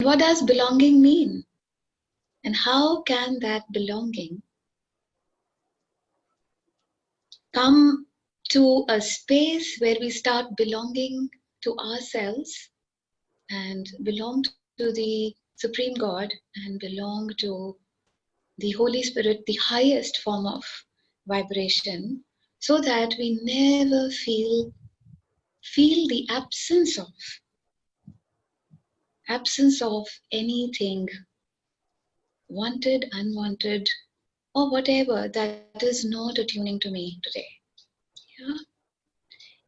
what does belonging mean? And how can that belonging come to a space where we start belonging to ourselves and belong to the Supreme God and belong to the Holy Spirit, the highest form of vibration, so that we never feel the absence of anything wanted, unwanted, or whatever that is not attuning to me today. Yeah.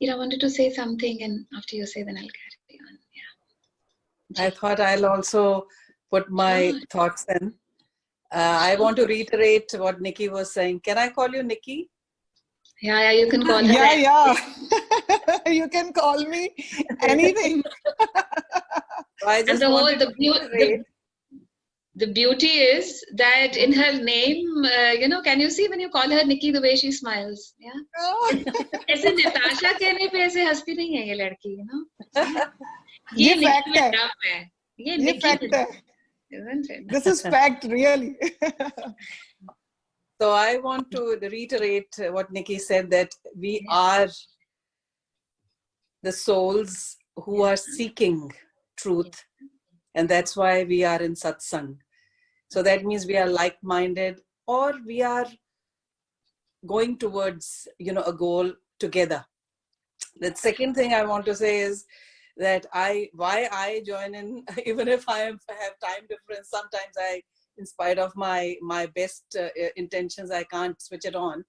Ira, I wanted to say something, and after you say, then I'll carry on. Yeah. I thought I'll also put my thoughts in. I want to reiterate what Nikki was saying. Can I call you Nikki? Yeah, you can call her. Yeah. You can call me anything. I just wanted to reiterate. The beauty is that in her name, can you see when you call her Nikki, the way she smiles? Yeah. ऐसे Natasha कहने पे ऐसे हंसती नहीं है ये लड़की, you know. ये fact है. ये fact है. Isn't it? This is fact, really. So I want to reiterate what Nikki said, that we are the souls who are seeking truth. And that's why we are in satsang. So that means we are like-minded, or we are going towards, a goal together. The second thing I want to say is that why I join in, even if I have time difference, sometimes in spite of my best intentions, I can't switch it on.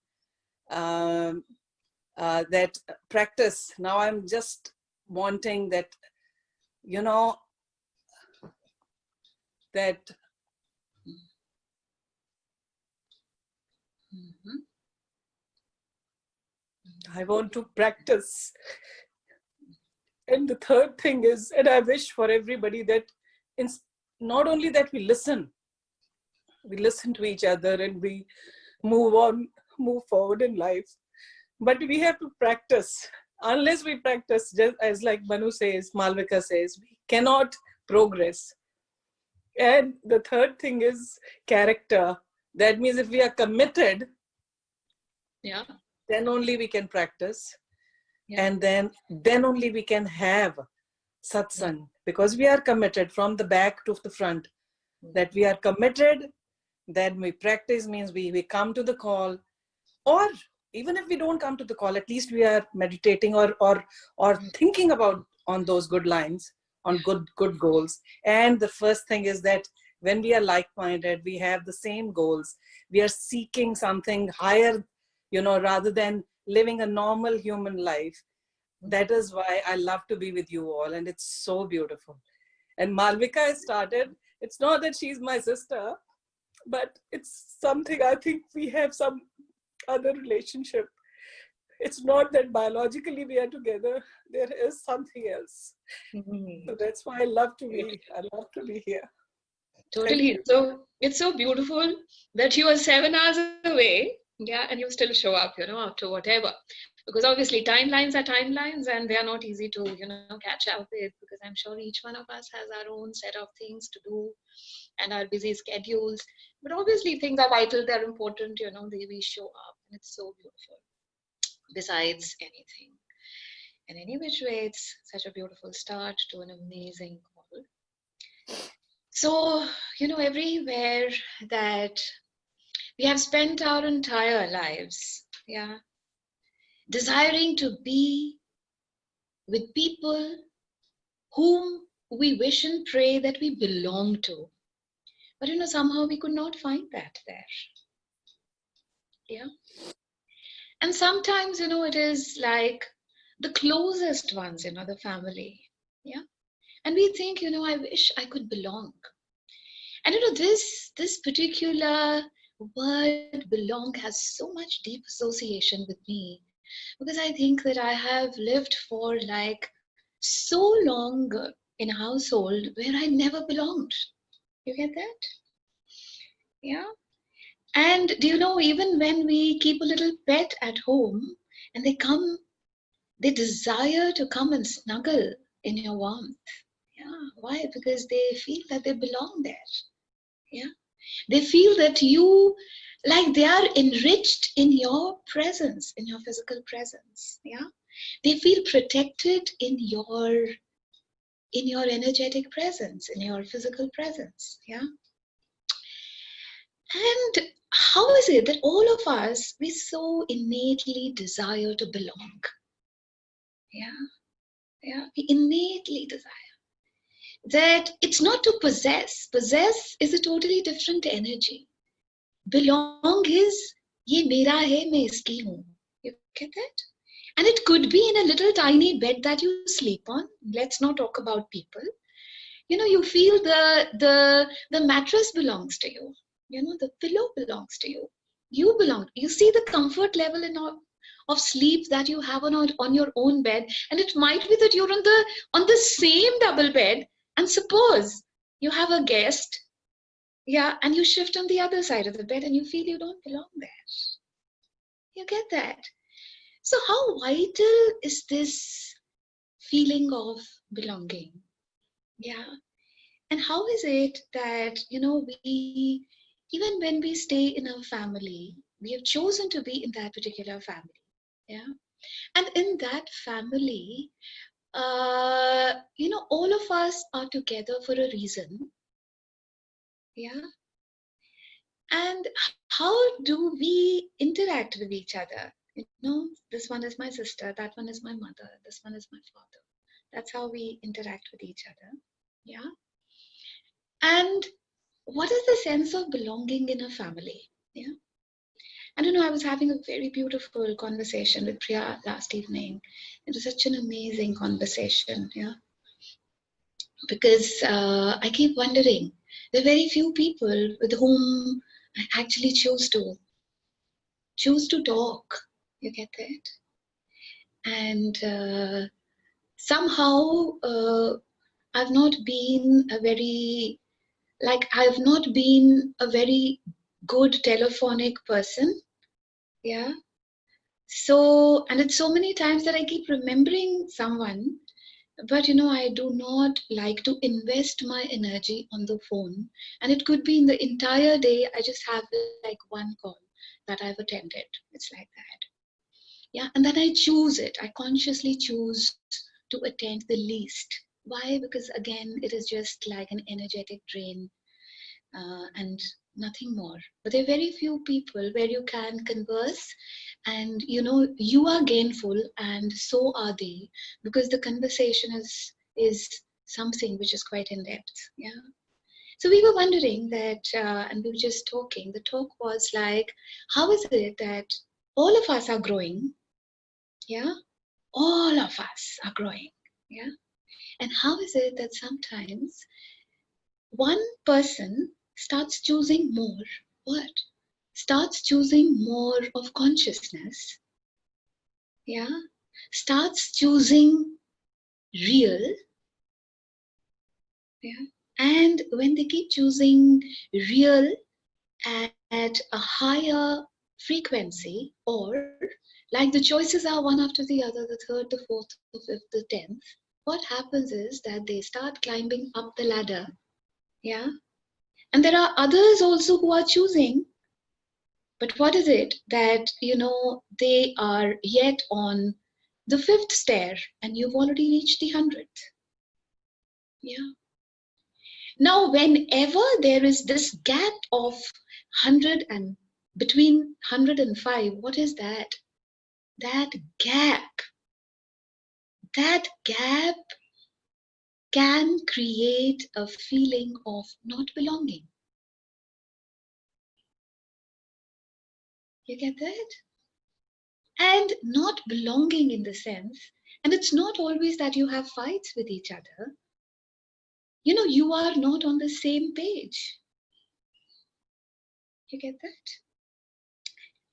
That practice. Now I'm just wanting that, that I want to practice. And the third thing is, and I wish for everybody that not only that we listen to each other and we move forward in life, but we have to practice. Unless we practice, just as like Manu says, Malvika says, we cannot progress. And the third thing is character. That means if we are committed, then only we can practice. And then only we can have satsang, because we are committed from the back to the front. That we are committed, then we practice means we come to the call, or even if we don't come to the call, at least we are meditating or thinking about on those good lines, on good goals. And the first thing is that when we are like-minded, we have the same goals. We are seeking something higher, rather than living a normal human life. That is why I love to be with you all, and it's so beautiful. And Malvika has started. It's not that she's my sister, but it's something, I think we have some other relationship. It's not that biologically we are together. There is something else. So that's why I love to be here. Totally. So it's so beautiful that you are 7 hours away, and you still show up, after whatever. Because obviously timelines are timelines, and they are not easy to, catch up with, because I'm sure each one of us has our own set of things to do and our busy schedules. But obviously things are vital, they're important, we show up, and it's so beautiful. Besides anything. In any which way, it's such a beautiful start to an amazing call. So, everywhere that we have spent our entire lives, desiring to be with people whom we wish and pray that we belong to. But, somehow we could not find that there. And sometimes, it is like the closest ones, the family. And we think, I wish I could belong. And, this particular word belong has so much deep association with me, because I think that I have lived for like so long in a household where I never belonged. You get that? Yeah. And do you know, even when we keep a little pet at home and they desire to come and snuggle in your warmth. Yeah. Why? Because they feel that they belong there. Yeah. They feel that you, like they are enriched in your presence, in your physical presence. Yeah. They feel protected in your energetic presence, in your physical presence. Yeah. And how is it that all of us, we so innately desire to belong? Yeah. Yeah. We innately desire that. It's not to possess. Possess is a totally different energy. Belong is, ye mera hai, main iski hu. You get that? And it could be in a little tiny bed that you sleep on. Let's not talk about people. You feel the mattress belongs to you. The pillow belongs to you. You belong. You see the comfort level of sleep that you have on your own bed, and it might be that you're on the same double bed, and suppose you have a guest, yeah, and you shift on the other side of the bed, and you feel you don't belong there. You get that? So how vital is this feeling of belonging? Yeah. And how is it that, we, even when we stay in a family, we have chosen to be in that particular family. Yeah. And in that family, all of us are together for a reason. Yeah. And how do we interact with each other? This one is my sister, that one is my mother, this one is my father. That's how we interact with each other. Yeah. And what is the sense of belonging in a family? Yeah. I don't know, I was having a very beautiful conversation with Priya last evening. It was such an amazing conversation. Yeah. Because I keep wondering, there are very few people with whom I actually choose to talk. You get that? And somehow I've not been a very good telephonic person. Yeah. So, and it's so many times that I keep remembering someone, but I do not like to invest my energy on the phone. And it could be in the entire day, I just have like one call that I've attended. It's like that. Yeah. And then I choose it. I consciously choose to attend the least. Why? Because again, it is just like an energetic drain and nothing more. But there are very few people where you can converse and you are gainful and so are they, because the conversation is something which is quite in depth. Yeah. So we were wondering that, and we were just talking. The talk was like, how is it that all of us are growing? Yeah. All of us are growing. Yeah. And how is it that sometimes one person starts choosing more what? Starts choosing more of consciousness. Yeah. Starts choosing real. Yeah. And when they keep choosing real at a higher frequency, or like the choices are one after the other, the third, the fourth, the fifth, the 10th, what happens is that they start climbing up the ladder. Yeah. And there are others also who are choosing. But what is it that, they are yet on the 5th stair and you've already reached the 100th? Yeah. Now, whenever there is this gap of 100 and between 100 and 5, what is that? That gap can create a feeling of not belonging. You get that? And not belonging in the sense, and it's not always that you have fights with each other. You are not on the same page. You get that?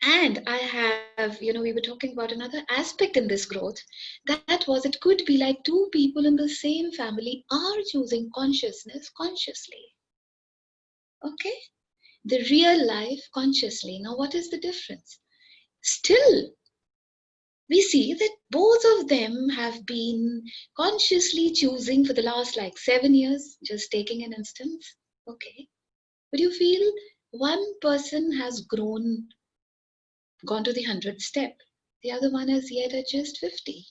And I have, we were talking about another aspect in this growth. That was, it could be like two people in the same family are choosing consciousness consciously. Okay? The real life consciously. Now, what is the difference? Still, we see that both of them have been consciously choosing for the last like 7 years, just taking an instance. Okay. But you feel one person has gone to the 100th step. The other one is yet at just 50.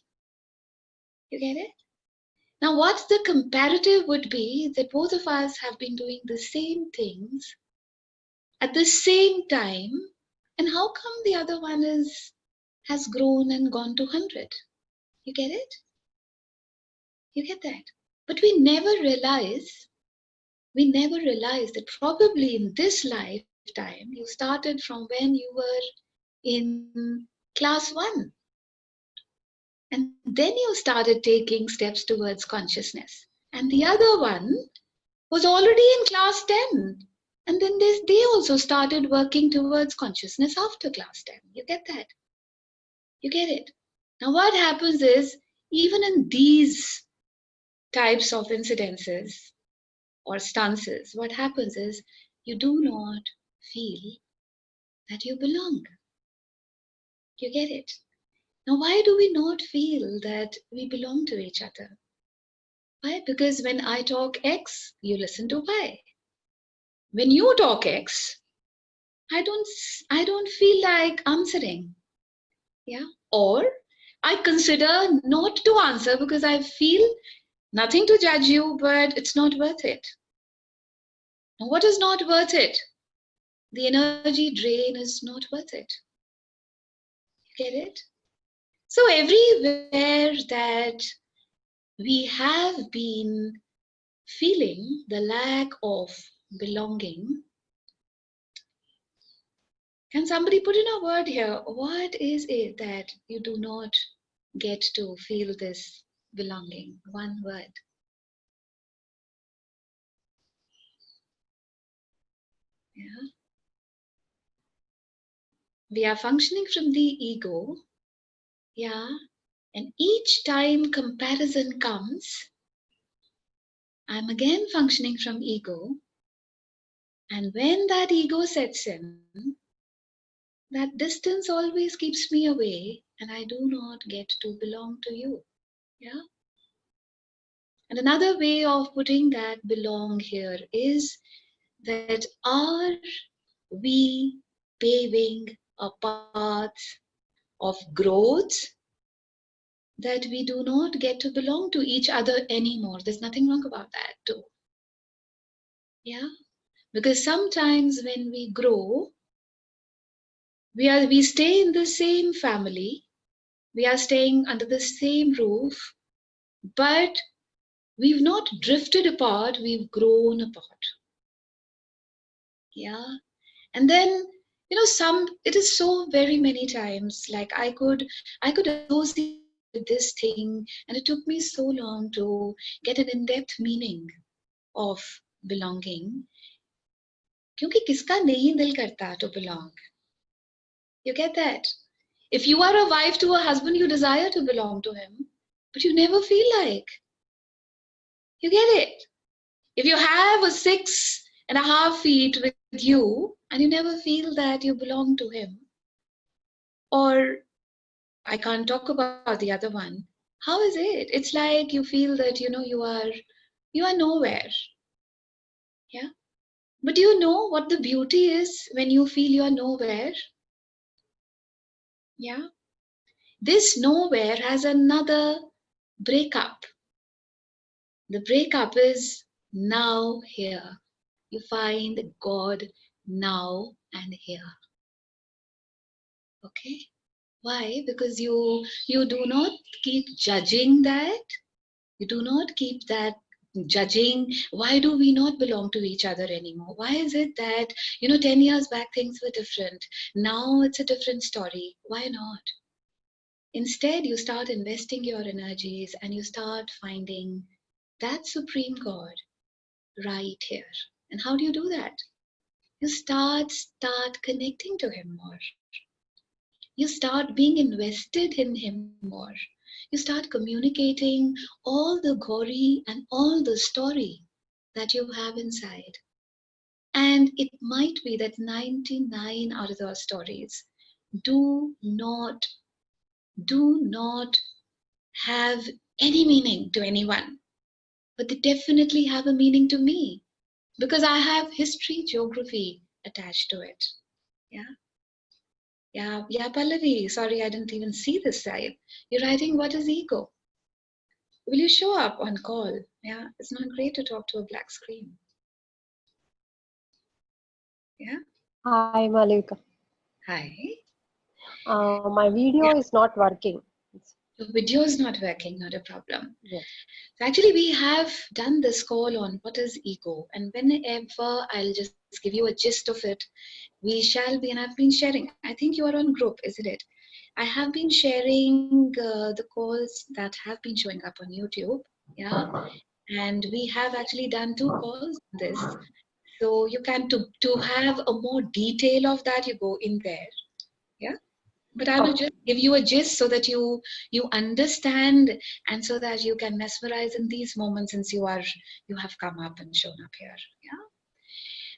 You get it? Now, what's the comparative would be that both of us have been doing the same things at the same time, and how come the other one has grown and gone to 100? You get it? You get that? But we never realize that probably in this lifetime you started from when you were in class 1, and then you started taking steps towards consciousness, and the other one was already in class 10, and then they also started working towards consciousness after class 10. You get that? You get it? Now what happens is, even in these types of incidences or stances, what happens is you do not feel that you belong. You get it? Now, why do we not feel that we belong to each other? Why? Because when I talk X, you listen to Y. When you talk X, I don't feel like answering. Yeah? Or I consider not to answer because I feel nothing to judge you, but it's not worth it. Now, what is not worth it? The energy drain is not worth it. You get it? So everywhere that we have been feeling the lack of belonging, can somebody put in a word here? What is it that you do not get to feel this belonging? One word. Yeah. We are functioning from the ego. Yeah. And each time comparison comes, I'm again functioning from ego. And when that ego sets in, that distance always keeps me away, and I do not get to belong to you. Yeah. And another way of putting that belong here is that are we paving a path of growth that we do not get to belong to each other anymore? There's nothing wrong about that too. Yeah. Because sometimes when we grow, we stay in the same family, we are staying under the same roof, but we've not drifted apart, we've grown apart. Yeah. And then, it is so very many times, like I could associate with this thing, and it took me so long to get an in-depth meaning of belonging. क्योंकि किसका नहीं दिल करता to belong? You get that? If you are a wife to a husband, you desire to belong to him, but you never feel like. You get it? If you have a 6.5 feet with you and you never feel that you belong to him, or I can't talk about the other one, how is it? It's like you feel that you are nowhere. Yeah. But do you know what the beauty is when you feel you are nowhere? Yeah. This nowhere has another breakup. The breakup is now here. You find God now and here. Okay? Why? Because you do not keep judging that. You do not keep that judging. Why do we not belong to each other anymore? Why is it that 10 years back things were different? Now it's a different story. Why not? Instead, you start investing your energies and you start finding that supreme God right here. And how do you do that? You start connecting to him more. You start being invested in him more. You start communicating all the glory and all the story that you have inside. And it might be that 99 out of those stories do not do not have any meaning to anyone, but they definitely have a meaning to me because I have history, geography attached to it. Yeah. Yeah, Pallavi. Sorry, I didn't even see this side. You're writing, what is ego? Will you show up on call? Yeah, it's not great to talk to a black screen. Yeah. Hi, Malvika. Hi. My video Yeah. is not working. The video is not working, not a problem. Yes. So actually, we have done this call on what is ego, and whenever I'll just give you a gist of it, we shall be, and I've been sharing. I think you are on group, isn't it? I have been sharing the calls that have been showing up on YouTube. Yeah, and we have actually done 2 calls on this. So you can to have a more detail of that, you go in there. Yeah. But I will just give you a gist so that you understand and so that you can mesmerize in these moments since you have come up and shown up here. Yeah.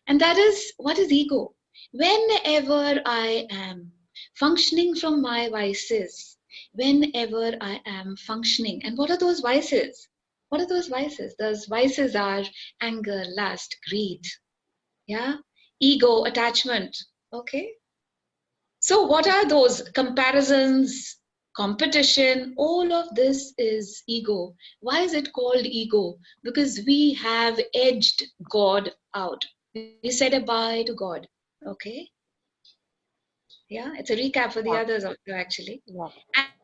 And that is what is ego. Whenever I am functioning from my vices, whenever I am functioning, and what are those vices? What are those vices? Those vices are anger, lust, greed, yeah, ego, attachment. Okay. So, what are those comparisons, competition? All of this is ego. Why is it called ego? Because we have edged God out. We said a bye to God. Okay. Yeah, it's a recap for the Yeah. others also, actually. Yeah.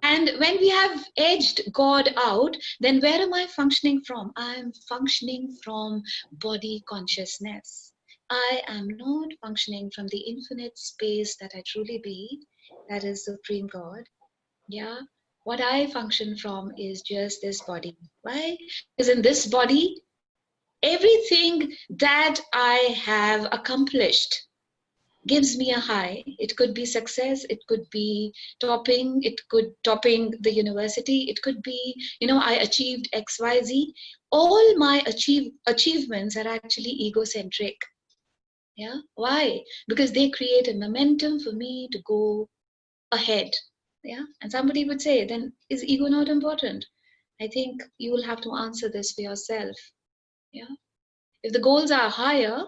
And when we have edged God out, then where am I functioning from? I'm functioning from body consciousness. I am not functioning from the infinite space that I truly be, that is Supreme God. Yeah. What I function from is just this body. Why? Because in this body, everything that I have accomplished gives me a high. It could be success, it could be topping the university, it could be, I achieved XYZ. All my achievements are actually egocentric. Yeah. Why? Because they create a momentum for me to go ahead. Yeah. And somebody would say, then is ego not important? I think you will have to answer this for yourself. Yeah. If the goals are higher,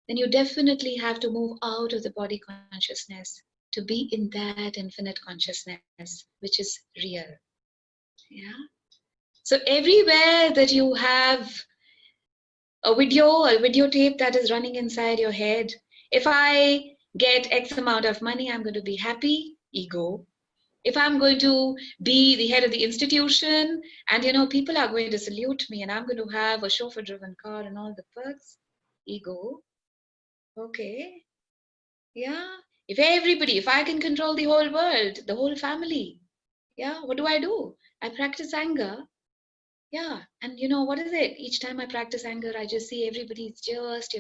then you definitely have to move out of the body consciousness to be in that infinite consciousness, which is real. Yeah. So everywhere that you have a videotape that is running inside your head, if I get X amount of money, I'm going to be happy, ego. If I'm going to be the head of the institution and people are going to salute me and I'm going to have a chauffeur driven car and all the perks, ego. Okay. Yeah. If I can control the whole world, the whole family, yeah, what do? I practice anger. Yeah. And what is it? Each time I practice anger, I just see everybody's just,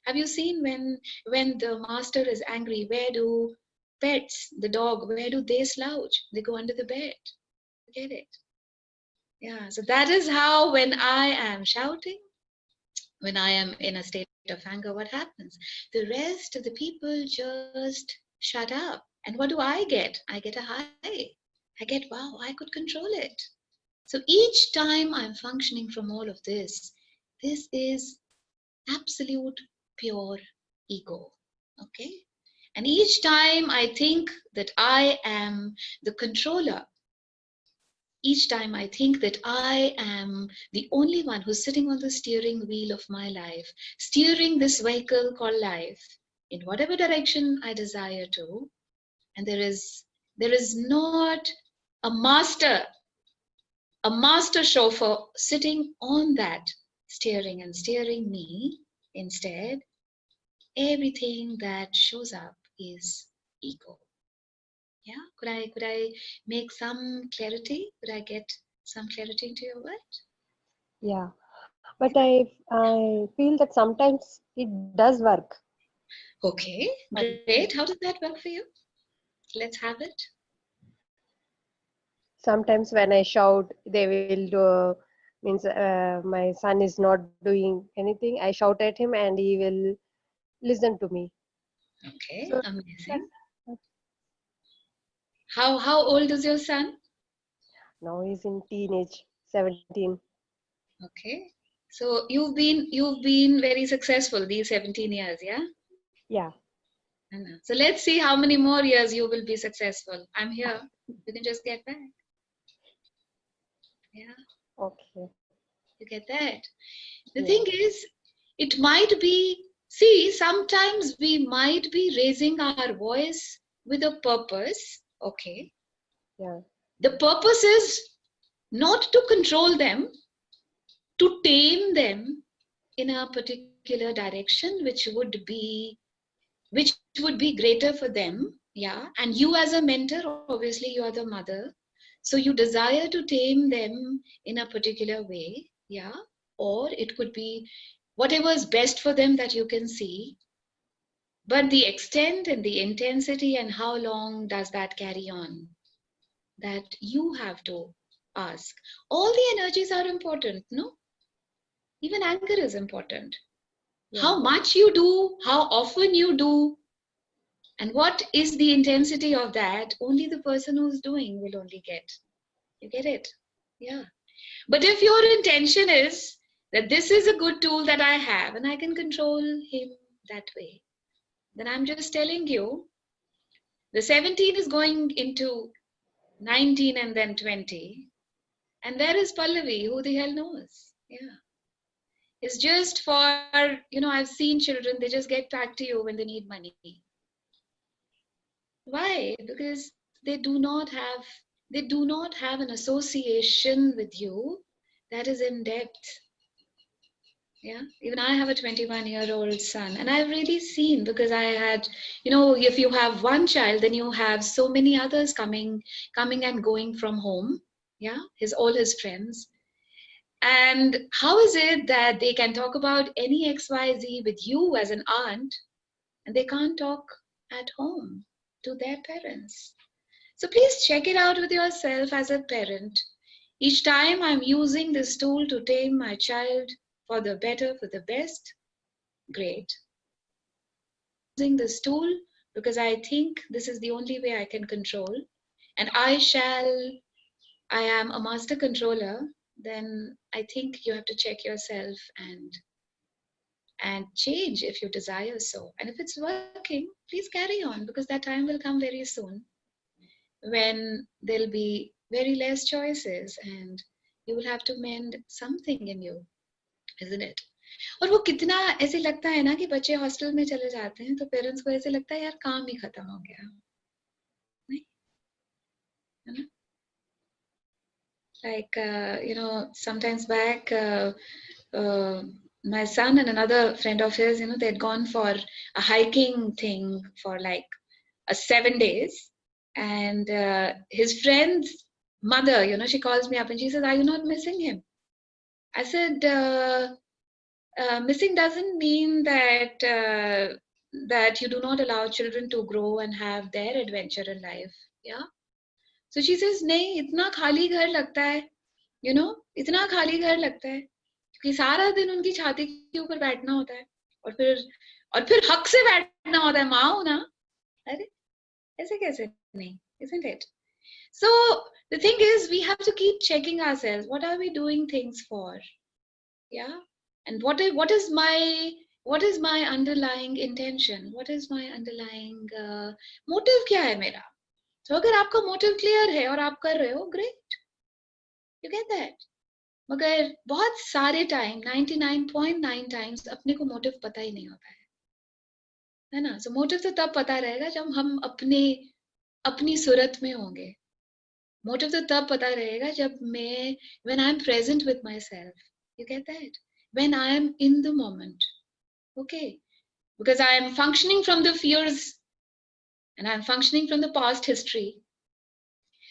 have you seen when the master is angry, where do pets, the dog, where do they slouch? They go under the bed. Get it? Yeah. So that is how when I am shouting, when I am in a state of anger, what happens? The rest of the people just shut up. And what do I get? I get a high. I get, wow, I could control it. So each time I'm functioning from all of this is absolute pure ego. Okay? And each time I think that I am the controller, each time I think that I am the only one who's sitting on the steering wheel of my life, steering this vehicle called life in whatever direction I desire to, and there is not a master chauffeur sitting on that steering and steering me. Instead, everything that shows up is ego. Yeah, could I make some clarity? Could I get some clarity into your word? Yeah. But I feel that sometimes it does work. Okay, great. How does that work for you? Let's have it. Sometimes when I shout, they will do, means my son is not doing anything. I shout at him and he will listen to me. Okay, So amazing. How old is your son? Now he's in teenage, 17. Okay. So you've been very successful these 17 years, yeah? Yeah. I know. So let's see how many more years you will be successful. I'm here. You can just get back. Yeah, Okay. you get that. The Yeah. thing is, it might be, see, sometimes we might be raising our voice with a purpose. Okay. Yeah. The purpose is not to control them, to tame them in a particular direction, which would be greater for them. Yeah. And you as a mentor, obviously you are the mother. So you desire to tame them in a particular way. Yeah. Or it could be whatever is best for them that you can see. But the extent and the intensity and how long does that carry on, that you have to ask. All the energies are important, no? Even anger is important. Yeah. How much you do, how often you do, and what is the intensity of that, only the person who's doing will only get. You get it? Yeah. But if your intention is that this is a good tool that I have and I can control him that way, then I'm just telling you, the 17 is going into 19 and then 20. And there is Pallavi, who the hell knows? Yeah. It's just for, I've seen children, they just get back to you when they need money. Why? Because they do not have an association with you that is in depth. Yeah. Even I have a 21-year-old son, and I've really seen, because I had, if you have one child, then you have so many others coming and going from home. Yeah. All his friends. And how is it that they can talk about any XYZ with you as an aunt, and they can't talk at home to their parents? So please check it out with yourself as a parent. Each time I'm using this tool to tame my child for the better, for the best, great. Using this tool because I think this is the only way I can control, and I am a master controller, then I think you have to check yourself and change if you desire so. And if it's working, please carry on, because that time will come very soon when there'll be very less choices and you will have to mend something in you, isn't it? और वो कितना ऐसे लगता है ना कि बच्चे hostel में चले जाते हैं तो पेरेंट्स को ऐसे लगता है यार काम ही खत्म हो गया, नहीं है ना? Like sometimes back my son and another friend of his, they'd gone for a hiking thing for like 7 days, and his friend's mother, she calls me up and she says, are you not missing him? I said, missing doesn't mean that you do not allow children to grow and have their adventure in life. Yeah. So she says, नहीं, इतना खाली घर लगता है, इतना खाली घर लगता है क्योंकि सारा दिन उनकी छाती के ऊपर बैठना होता है और फिर हक से बैठना होता है, माँ हो ना, अरे ऐसे कैसे नहीं, isn't it? So the thing is, we have to keep checking ourselves. What are we doing things for? Yeah. And what is my underlying intention? What is my underlying motive? क्या है मेरा? So अगर आपका motive clear है और आप कर रहे हो, great. You get that? मगर बहुत सारे टाइम 99.9 times अपने को मोटिव पता ही नहीं होता है ना? So मोटिव तो तब पता रहेगा जब हम अपनी सूरत में होंगे. मोटिव तो तब पता रहेगा जब when I'm present with myself. You get that? When I am in the moment. Okay. Because I am functioning from the fears and I'm functioning from the past history.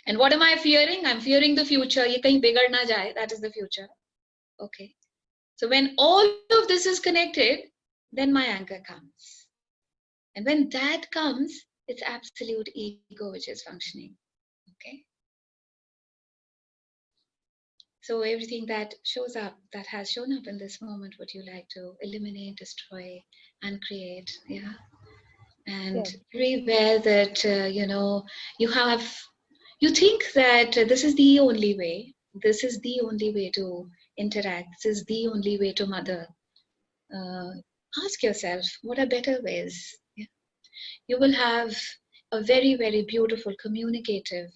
And what am I fearing? I'm fearing the future. ये कहीं बिगड़ ना जाए. That is the future. Okay. So when all of this is connected, then my anger comes. And when that comes, it's absolute ego which is functioning. Okay. So everything that shows up, that has shown up in this moment, would you like to eliminate, destroy, and create? Yeah. And Yes. everywhere that, you think that this is the only way. This is the only way to interact. This is the only way to mother. Uh, Ask yourself, what are better ways? Yeah. You will have a very, very beautiful, communicative,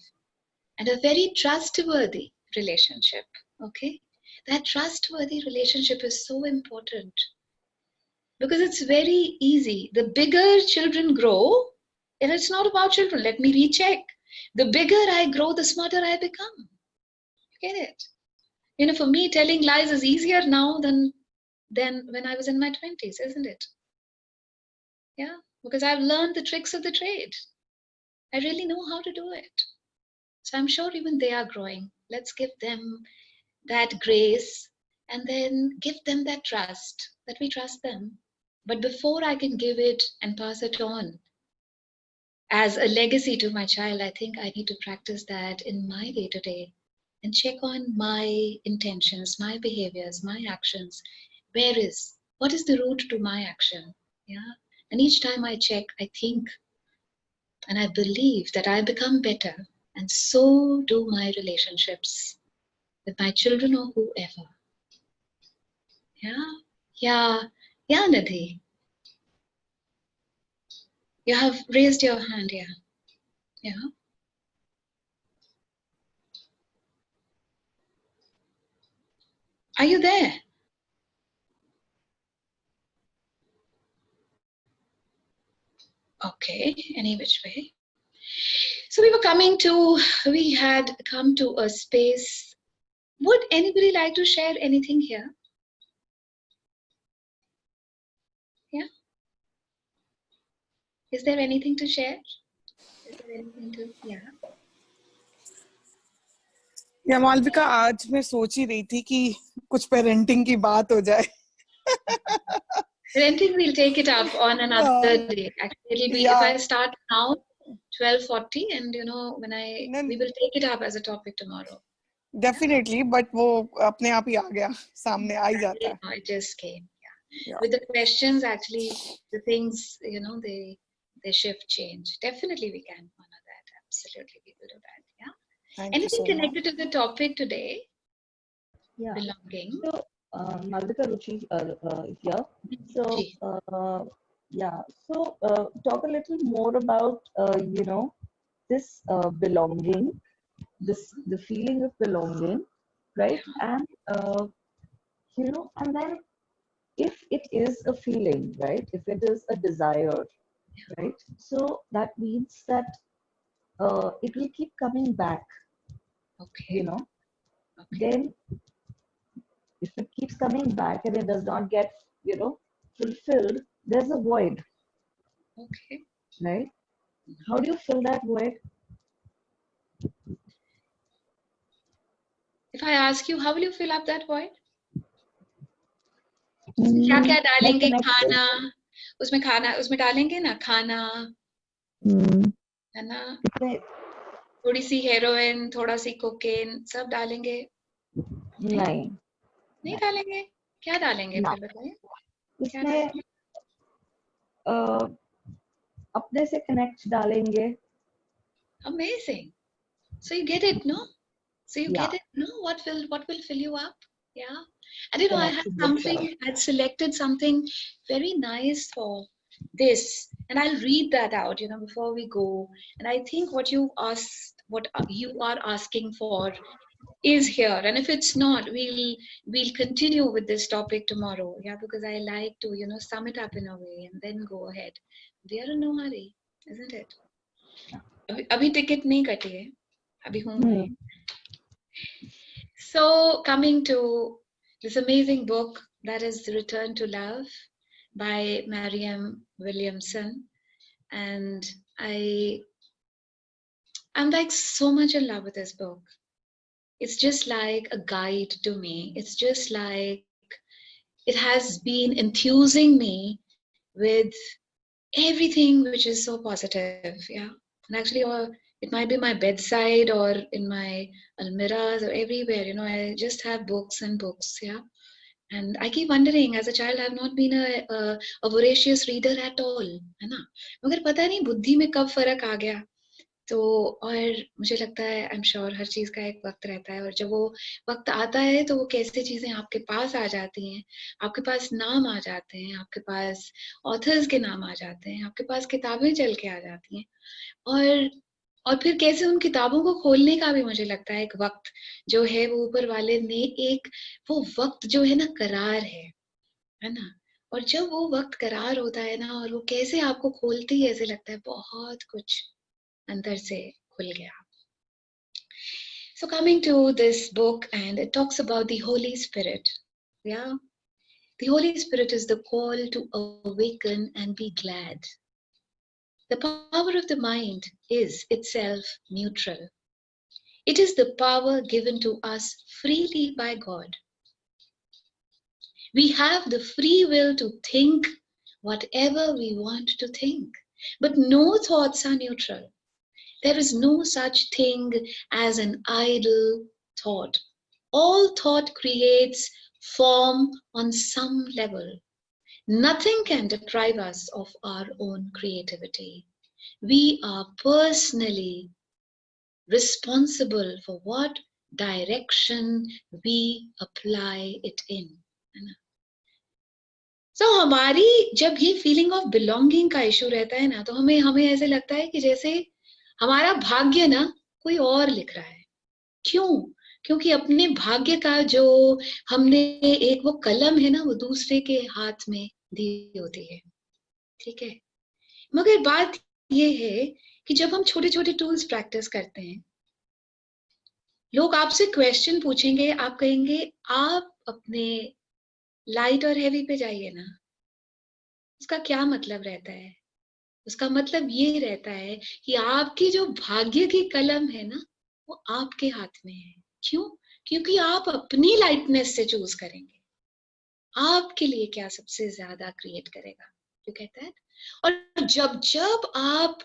and a very trustworthy relationship. Okay? That trustworthy relationship is so important because it's very easy. The bigger children grow, and it's not about children, let me recheck. The bigger I grow, the smarter I become. You get it? For me, telling lies is easier now than when I was in my 20s, isn't it? Yeah, because I've learned the tricks of the trade. I really know how to do it. So I'm sure even they are growing. Let's give them that grace and then give them that trust, that we trust them. But before I can give it and pass it on as a legacy to my child, I think I need to practice that in my day to day and check on my intentions, my behaviors, my actions. What is the root to my action? Yeah. And each time I check, I think and I believe that I become better. And so do my relationships with my children or whoever. Yeah. Yeah. Yeah, Nidhi. You have raised your hand, yeah. Yeah. Are you there? Okay, any which way. So we had come to a space. Would anybody like to share anything here? Yeah. Is there anything to share? Is there anything to, yeah. या मालविका, आज मैं सोच ही रही थी कि कुछ parenting की बात हो जाए. Parenting, we'll take it up on another day. Actually, it'll be, if I start now, 12:40, and we will take it up as a topic tomorrow. Definitely, but वो अपने आप ही आ गया, सामने आ ही जाता है. It just came. Yeah. With the questions, actually, the things, they shift, change. Definitely, we can honor that. Absolutely, we will do that. Yeah. Thank Anything you so connected to the topic today? Yeah. Belonging. So, Malvika Ruchi here. So, yeah. So, talk a little more about, this belonging, the feeling of belonging, right? And, and then if it is a feeling, right? If it is a desire, right? So that means that it will keep coming back. Okay. Okay. Then if it keeps coming back and it does not get, fulfilled, there's a void. Okay. Right? How do you fill that void? If I ask you, how will you fill up that void? क्या डालेंगे? खाना, उसमें डालेंगे ना खाना, है ना? थोड़ी सी हेरोइन, थोड़ा सी कोकेन, सब डालेंगे? नहीं डालेंगे. क्या डालेंगे फिर बताइए? इसमें अपने से कनेक्ट डालेंगे. Amazing. So you get it, no? So you get it, no? What will fill you up? Yeah. And I had selected something very nice for this, and I'll read that out, before we go. And I think what you are asking for is here. And if it's not, we'll continue with this topic tomorrow. Yeah, because I like to, sum it up in a way and then go ahead. We are in no hurry, isn't it? अभी ticket नहीं कटी है, अभी हूँ. So coming to this amazing book that is Return to Love by Marianne Williamson, and I'm like so much in love with this book. It's just like a guide to me. It's just like it has been enthusing me with everything which is so positive. Yeah. And actually, it might be my bedside or in my almiras or everywhere. I just have books and books. Yeah. And I keep wondering, as a child, I have not been a voracious reader at all, है ना? मगर पता नहीं बुद्धि में कब फर्क आ गया. तो और मुझे लगता है, आई एम श्योर, हर चीज का एक वक्त रहता है, और जब वो वक्त आता है तो वो कैसे चीजें आपके पास आ जाती हैं, आपके पास नाम आ जाते हैं, आपके पास ऑथर्स के नाम आ जाते हैं, आपके पास किताबें चल के आ जाती हैं, और फिर कैसे उन किताबों को खोलने का भी मुझे लगता है एक वक्त जो है वो ऊपर वाले ने एक, वो वक्त जो है ना करार है ना? और जब वो वक्त करार होता है ना, और वो कैसे आपको खोलते ही ऐसे लगता है बहुत कुछ अंदर से खुल गया. So coming to this book, and it talks about the Holy Spirit. Yeah, the Holy Spirit is the call to awaken and be glad. The power of the mind is itself neutral. It is the power given to us freely by God. We have the free will to think whatever we want to think, but no thoughts are neutral. There is no such thing as an idle thought. All thought creates form on some level. Nothing can deprive us of our own creativity. We are personally responsible for what direction we apply it in. So हमारी जब ये feeling of belonging का issue रहता है ना, तो हमें ऐसे लगता है कि जैसे हमारा भाग्य ना कोई और लिख रहा है. क्यों? क्योंकि अपने भाग्य का जो हमने एक वो कलम है ना, वो दूसरे के हाथ में दी होती है. ठीक है, मगर बात ये है कि जब हम छोटे छोटे टूल्स प्रैक्टिस करते हैं, लोग आपसे क्वेश्चन पूछेंगे, आप कहेंगे आप अपने लाइट और हैवी पे जाइए ना. उसका क्या मतलब रहता है? उसका मतलब ये रहता है कि आपकी जो भाग्य की कलम है ना, वो आपके हाथ में है. क्यों? क्योंकि आप अपनी लाइटनेस से चूज करेंगे आपके लिए क्या सबसे ज्यादा क्रिएट करेगा. You get that? और जब जब आप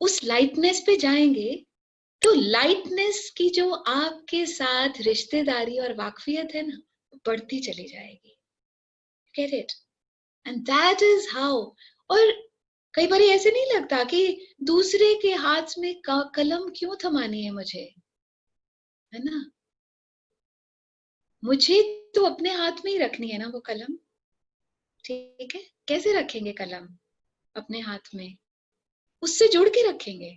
उस लाइटनेस पे जाएंगे, तो लाइटनेस की जो आपके साथ रिश्तेदारी और वाकफियत है ना, बढ़ती चली जाएगी. Get it? And that is how. और कई बार ऐसे नहीं लगता कि दूसरे के हाथ में कलम क्यों थमानी है मुझे, है ना? मुझे तो अपने हाथ में ही रखनी है ना वो कलम. ठीक है, कैसे रखेंगे कलम अपने हाथ में? उससे जुड़ के रखेंगे,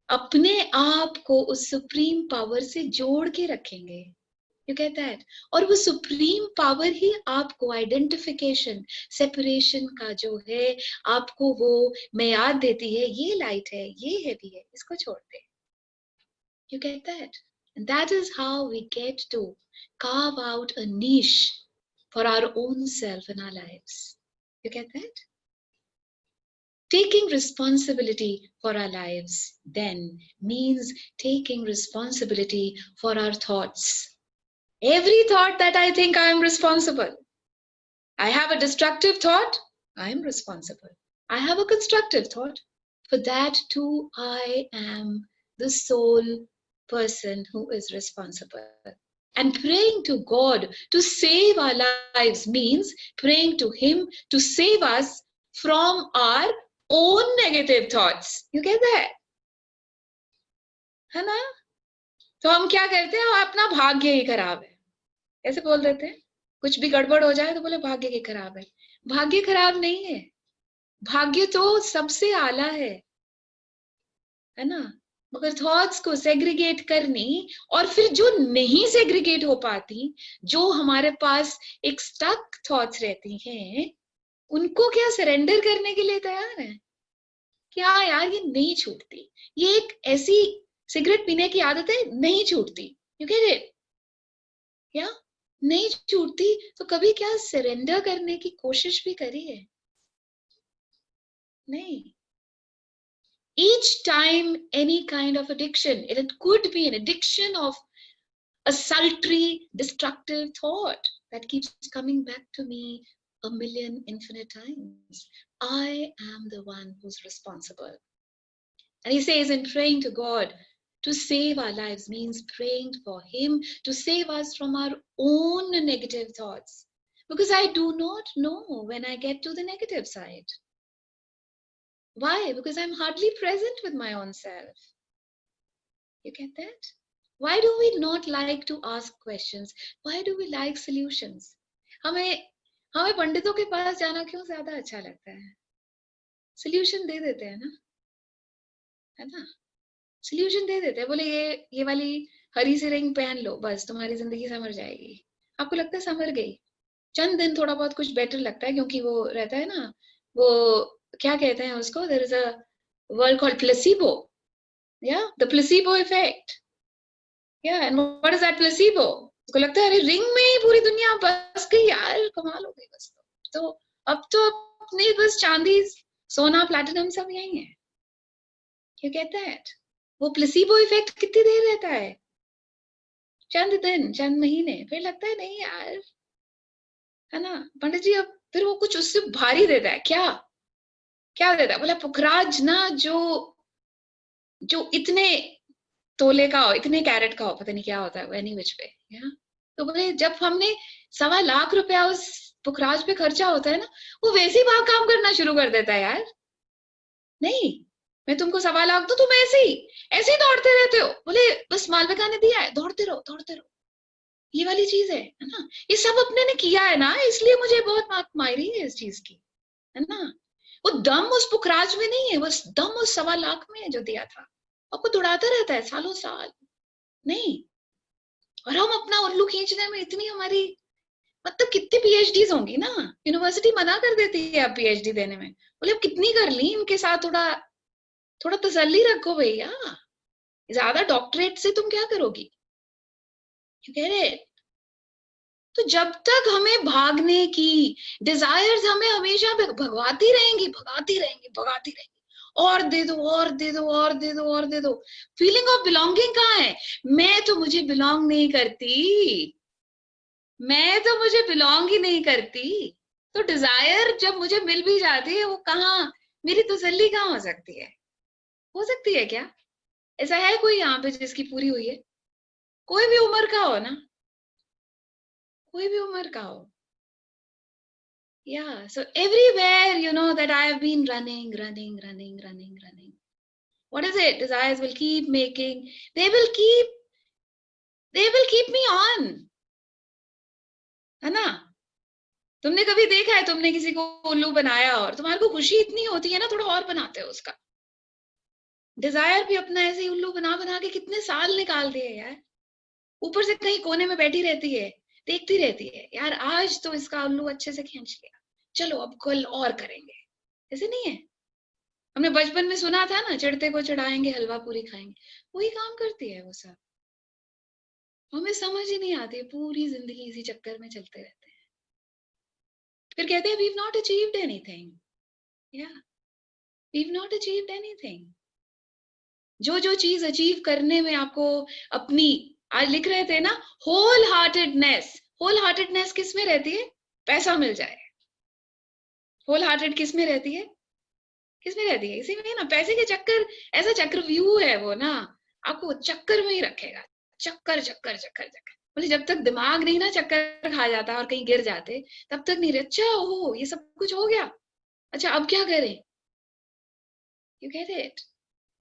अपने आप को उस सुप्रीम पावर से जोड़ के रखेंगे. You get that? और वो सुप्रीम पावर ही आपको आइडेंटिफिकेशन, सेपरेशन का जो है, आपको वो मियाद देती है. ये लाइट है, ये हैवी है, इसको छोड़ दे. You get that? And that is how we get to carve out a niche for our own self in our lives. You get that? Taking responsibility for our lives then means taking responsibility for our thoughts. Every thought that I think, I am responsible. I have a destructive thought, I am responsible. I have a constructive thought. For that too, I am the sole person who is responsible. And praying to God to save our lives means praying to Him to save us from our own negative thoughts. You get that? है ना? तो हम क्या करते हैं, हम अपना भाग्य ही खराब है ऐसे बोल देते हैं. कुछ भी गड़बड़ हो जाए तो बोले भाग्य ही खराब है. भाग्य खराब नहीं है, भाग्य तो सबसे आला है ना? मगर थॉट्स को सेग्रीगेट करनी, और फिर जो नहीं सेग्रीगेट हो पाती, जो हमारे पास एक स्टक थॉट्स रहती हैं, उनको क्या सरेंडर करने के लिए तैयार है कि हाँ यार ये नहीं छूटती. ये एक ऐसी सिगरेट पीने की आदत है, नहीं छूटती. You get it? या नहीं छूटती, तो कभी क्या सरेंडर करने की कोशिश भी करी है? नहीं. Each time any kind of addiction, it could be an addiction of a sultry, destructive thought that keeps coming back to me a million infinite times. I am the one who's responsible. And he says in praying to God, To save our lives means praying for Him to save us from our own negative thoughts. Because I do not know when I get to the negative side. Why? Because I'm hardly present with my own self. You get that? Why do we not like to ask questions? Why do we like solutions? हमें पंडितों के पास जाना क्यों ज्यादा अच्छा लगता है? Solution दे देते हैं ना, है ना? Solution दे देते हैं, बोले ये वाली हरी सी रिंग पहन लो, बस तुम्हारी जिंदगी संवर जाएगी. आपको लगता है संवर गई? चंद दिन थोड़ा बहुत कुछ बेटर लगता है, क्योंकि वो रहता है ना, वो क्या कहते हैं उसको, there is a word called placebo. Yeah, the placebo effect. Yeah, and what is that placebo? उसको लगता है अरे रिंग में ही पूरी दुनिया बस गई यार, कमाल हो गई बस. तो अब तो अपने बस चांदी सोना प्लैटिनम सब यही है. You get that? वो प्लेसिबो इफेक्ट कितनी देर रहता है? चंद दिन, चंद महीने, फिर लगता है नहीं यार, है ना पंडित जी. अब फिर वो कुछ उससे भारी देता है. क्या देता है? बोला पुखराज ना, जो इतने तोले का हो, इतने कैरेट का हो, पता नहीं क्या होता है वो, एनी विच पे. तो बोले जब हमने 1.25 लाख रुपया उस पुखराज पे खर्चा होता है ना, वो वैसे ही भाग काम करना शुरू कर देता है यार. नहीं, मैं तुमको 1.25 लाख दूं, तुम ऐसे ही दौड़ते रहते हो. बोले बस मालविका ने दिया है, दौड़ते रहो. ये वाली चीज है ना. ये सब अपने ने किया है ना, इसलिए मुझे बहुत मायरी है इस चीज की, है ना. वो दम उस पुखराज में नहीं है, वो दम उस 1.25 लाख में है जो दिया था. आपको दौड़ाता रहता है सालों साल. नहीं, और हम अपना उल्लू खींचने में इतनी हमारी, मतलब कितनी पीएचडीज होंगी ना, यूनिवर्सिटी मना कर देती है आप पीएचडी देने में. बोले अब कितनी कर ली, इनके साथ थोड़ा तसल्ली रखो भैया, ज्यादा डॉक्टरेट से तुम क्या करोगी? You get it? तो जब तक हमें भागने की डिजायर्स हमें हमेशा भगवाती रहेंगी, और दे दो. फीलिंग ऑफ बिलोंगिंग कहाँ है? मैं तो मुझे बिलोंग नहीं करती, मैं तो मुझे बिलोंग ही नहीं करती. तो डिजायर जब मुझे मिल भी जाती है, वो कहाँ, मेरी तसल्ली कहाँ हो सकती है? हो सकती है क्या? ऐसा है कोई यहाँ पे जिसकी पूरी हुई है? कोई भी उम्र का हो ना, कोई भी उम्र का हो. Yeah, so everywhere you know that I have been running. What is it? Desires will keep making, they will keep me on, है ना. तुमने कभी देखा है तुमने किसी को उल्लू बनाया और तुम्हारे को खुशी इतनी होती है ना, थोड़ा और बनाते हो उसका. डिजायर भी अपना ऐसे ही उल्लू बना के कितने साल निकाल दिए यार. ऊपर से कहीं कोने में बैठी रहती है, देखती रहती है यार, आज तो इसका उल्लू अच्छे से खींच लिया, चलो अब कल और करेंगे. ऐसे नहीं है? हमने बचपन में सुना था ना, चिढ़ते को चिढ़ाएंगे हलवा पूरी खाएंगे. वही काम करती है वो सब. हमें समझ ही नहीं आती, पूरी जिंदगी इसी चक्कर में चलते रहते हैं. फिर कहते हैं we've not achieved anything. Yeah, we've not achieved anything. जो चीज अचीव करने में आपको अपनी, आज लिख रहे थे ना, होल हार्टेडनेस किस में रहती है? पैसा मिल जाए. होल हार्टेड किस में रहती है? इसी में ना, पैसे के चक्कर, ऐसा चक्रव्यूह है वो ना, आपको चक्कर में ही रखेगा. चक्कर. बोले जब तक दिमाग नहीं ना चक्कर खा जाता और कहीं गिर जाते, तब तक नहीं. अच्छा हो, ये सब कुछ हो गया, अच्छा अब क्या करें? You get it?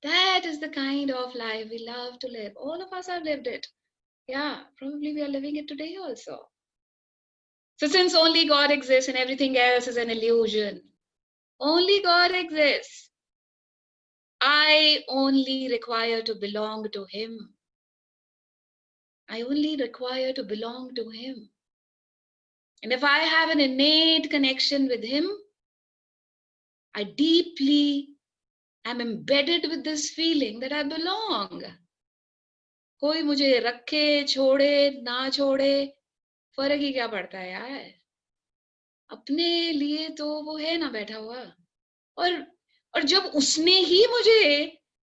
That is the kind of life we love to live. All of us have lived it. Yeah, probably we are living it today also. So since only God exists and everything else is an illusion, only God exists, I only require to belong to Him. I only require to belong to Him. And if I have an innate connection with Him, I deeply am embedded with this feeling that I belong. कोई मुझे रखे, छोड़े, ना छोड़े, फर्क ही क्या पड़ता है यार. अपने लिए तो वो है ना बैठा हुआ. और जब उसने ही मुझे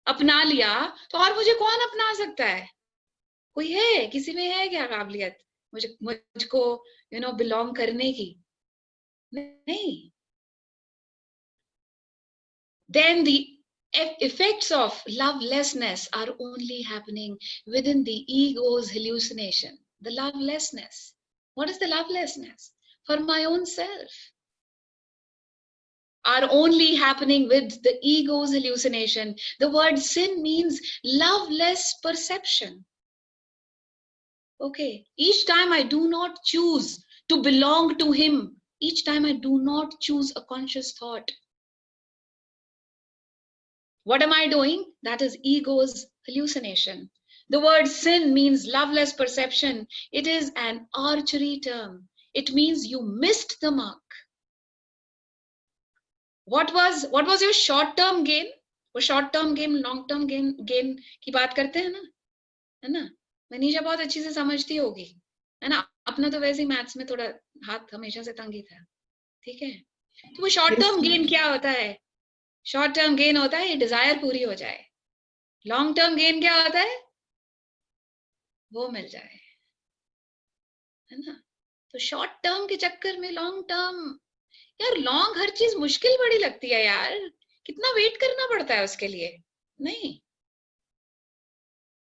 अपना लिया, तो और मुझे कौन अपना सकता है? कोई है? किसी में है क्या काबिलियत मुझको बिलोंग करने की? नहीं. Then the effects of lovelessness are only happening within the ego's hallucination. The lovelessness. What is the lovelessness? For my own self. Are only happening with the ego's hallucination. The word sin means loveless perception. Okay, each time I do not choose to belong to him, each time I do not choose a conscious thought, what am I doing? That is ego's hallucination. The word sin means loveless perception. It is an archery term. It means you missed the mark. What was your short term gain? वो short term gain, long term gain की बात करते हैं ना, है ना? मनीषा बहुत अच्छी से समझती होगी, है ना? अपना तो वैसे ही मैथ्स में थोड़ा हाथ हमेशा से तंग ही था, ठीक है? तो वो शॉर्ट टर्म गेन क्या होता है? शॉर्ट टर्म गेन होता है ये डिजायर पूरी हो जाए. लॉन्ग टर्म गेन क्या होता है? वो मिल जाए, है ना? तो शॉर्ट टर्म के चक्कर में लॉन्ग टर्म, यार लॉन्ग हर चीज मुश्किल बड़ी लगती है यार. कितना वेट करना पड़ता है उसके लिए. नहीं,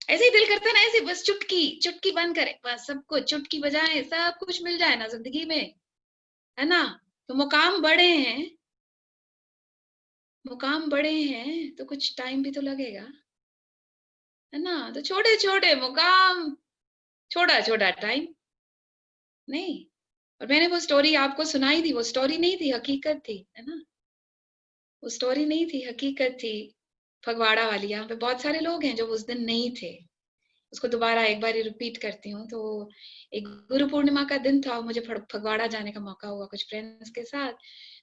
ऐसे ही दिल करता है ना, ऐसे बस चुटकी बंद करे, बस सब कुछ चुटकी बजाए, सब कुछ मिल जाए ना जिंदगी में, है ना? तो मुकाम बड़े हैं तो कुछ टाइम भी तो लगेगा, है ना? तो छोटे छोटे मुकाम, छोटा टाइम नहीं. और मैंने वो स्टोरी आपको सुनाई थी, वो स्टोरी नहीं थी, हकीकत थी, है ना? वो स्टोरी नहीं थी, हकीकत थी. फगवाड़ा वाली, यहाँ पे बहुत सारे लोग हैं जो उस दिन नहीं थे. उसको दोबारा एक बार रिपीट करती हूँ. तो एक गुरु पूर्णिमा का दिन था, मुझे फगवाड़ा जाने का मौका हुआ कुछ फ्रेंड्स के साथ.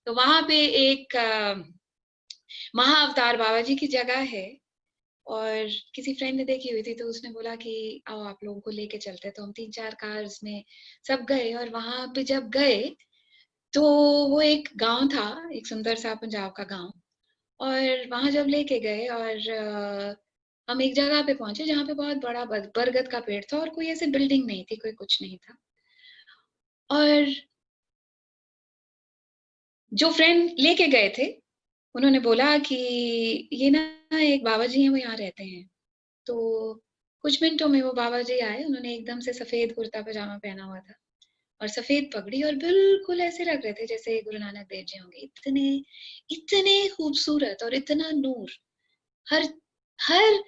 तो वहां पे एक महाअवतार बाबा जी की जगह है, और किसी फ्रेंड ने देखी हुई थी, तो उसने बोला कि आओ आप लोगों को लेके चलते. तो हम 3-4 कार्स में सब गए, और वहां पे जब गए तो वो एक गांव था, एक सुंदर सा पंजाब का गांव. और वहां जब लेके गए, और हम एक जगह पे पहुंचे जहाँ पे बहुत बड़ा बरगद का पेड़ था, और कोई ऐसे बिल्डिंग नहीं थी, कोई कुछ नहीं था. और जो फ्रेंड लेके गए थे उन्होंने बोला कि ये ना एक बाबा जी हैं, वो यहाँ रहते हैं. तो कुछ मिनटों में वो बाबा जी आए. उन्होंने एकदम से सफेद कुर्ता पजामा पहना हुआ था और सफेद पगड़ी, और बिल्कुल ऐसे लग रहे थे जैसे गुरु नानक देव जी होंगे. इतने खूबसूरत और इतना नूर हर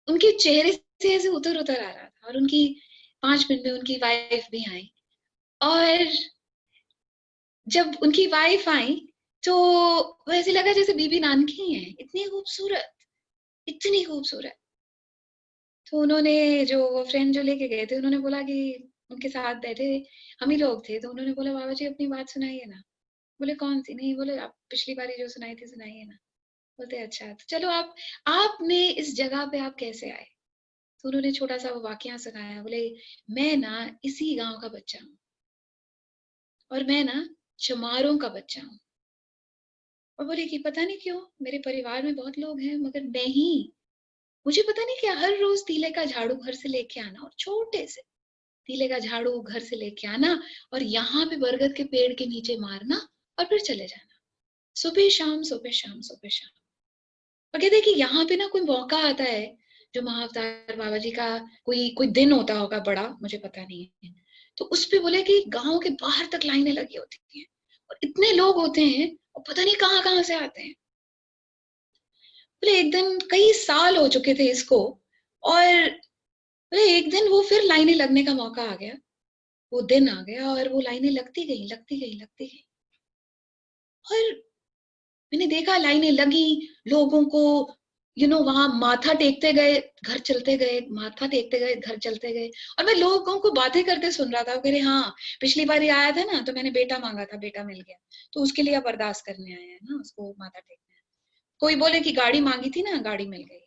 उनके चेहरे से ऐसे उतर आ रहा था. और उनकी 5 मिनट में उनकी वाइफ भी आई, और जब उनकी वाइफ आई तो वैसे लगा जैसे बीबी नानकी है. इतनी खूबसूरत. तो उन्होंने, जो फ्रेंड जो लेके गए थे, उन्होंने बोला कि उनके साथ बैठे हम ही लोग थे, तो उन्होंने बोला बाबा जी अपनी बात सुनाइए ना. बोले कौन सी? नहीं, बोले आप पिछली बारी जो सुनाई थी सुनाइए ना. बोलते अच्छा, तो चलो आपने इस जगह पे आप कैसे आए? तो उन्होंने छोटा सा वो वाकया सुनाया. बोले मैं ना इसी गांव का बच्चा हूँ, और मैं ना चमारों का बच्चा हूँ. और बोले कि पता नहीं क्यों मेरे परिवार में बहुत लोग हैं, मगर मुझे पता नहीं क्या हर रोज तीले का झाड़ू घर से लेके आना, और छोटे से तीले का झाड़ू घर से लेके आना, और यहाँ पे बरगद के पेड़ के नीचे मारना, और फिर चले जाना. सुबह शाम. और कहते हैं कि यहाँ पे ना कोई मौका आता है, जो महाअवतार बाबा जी का कोई दिन होता होगा बड़ा, मुझे पता नहीं है. तो उस पे बोले कि गांव के बाहर तक लाइनें लगी होती हैं, और इतने लोग होते हैं, और पता नहीं कहाँ से आते हैं. बोले एक दिन, कई साल हो चुके थे इसको, और बोले एक दिन वो फिर लाइनें लगने का मौका आ गया. वो दिन आ गया, और वो लाइनें लगती गई. और मैंने देखा लाइनें लगी, लोगों को वहां माथा टेकते गए, घर चलते गए. और मैं लोगों को बातें करते सुन रहा था. कह रहे हाँ, पिछली बार आया था ना, तो मैंने बेटा मांगा था, बेटा मिल गया, तो उसके लिए अब अरदास करने आए हैं ना, उसको माथा टेकने. कोई बोले कि गाड़ी मांगी थी ना, गाड़ी मिल गई.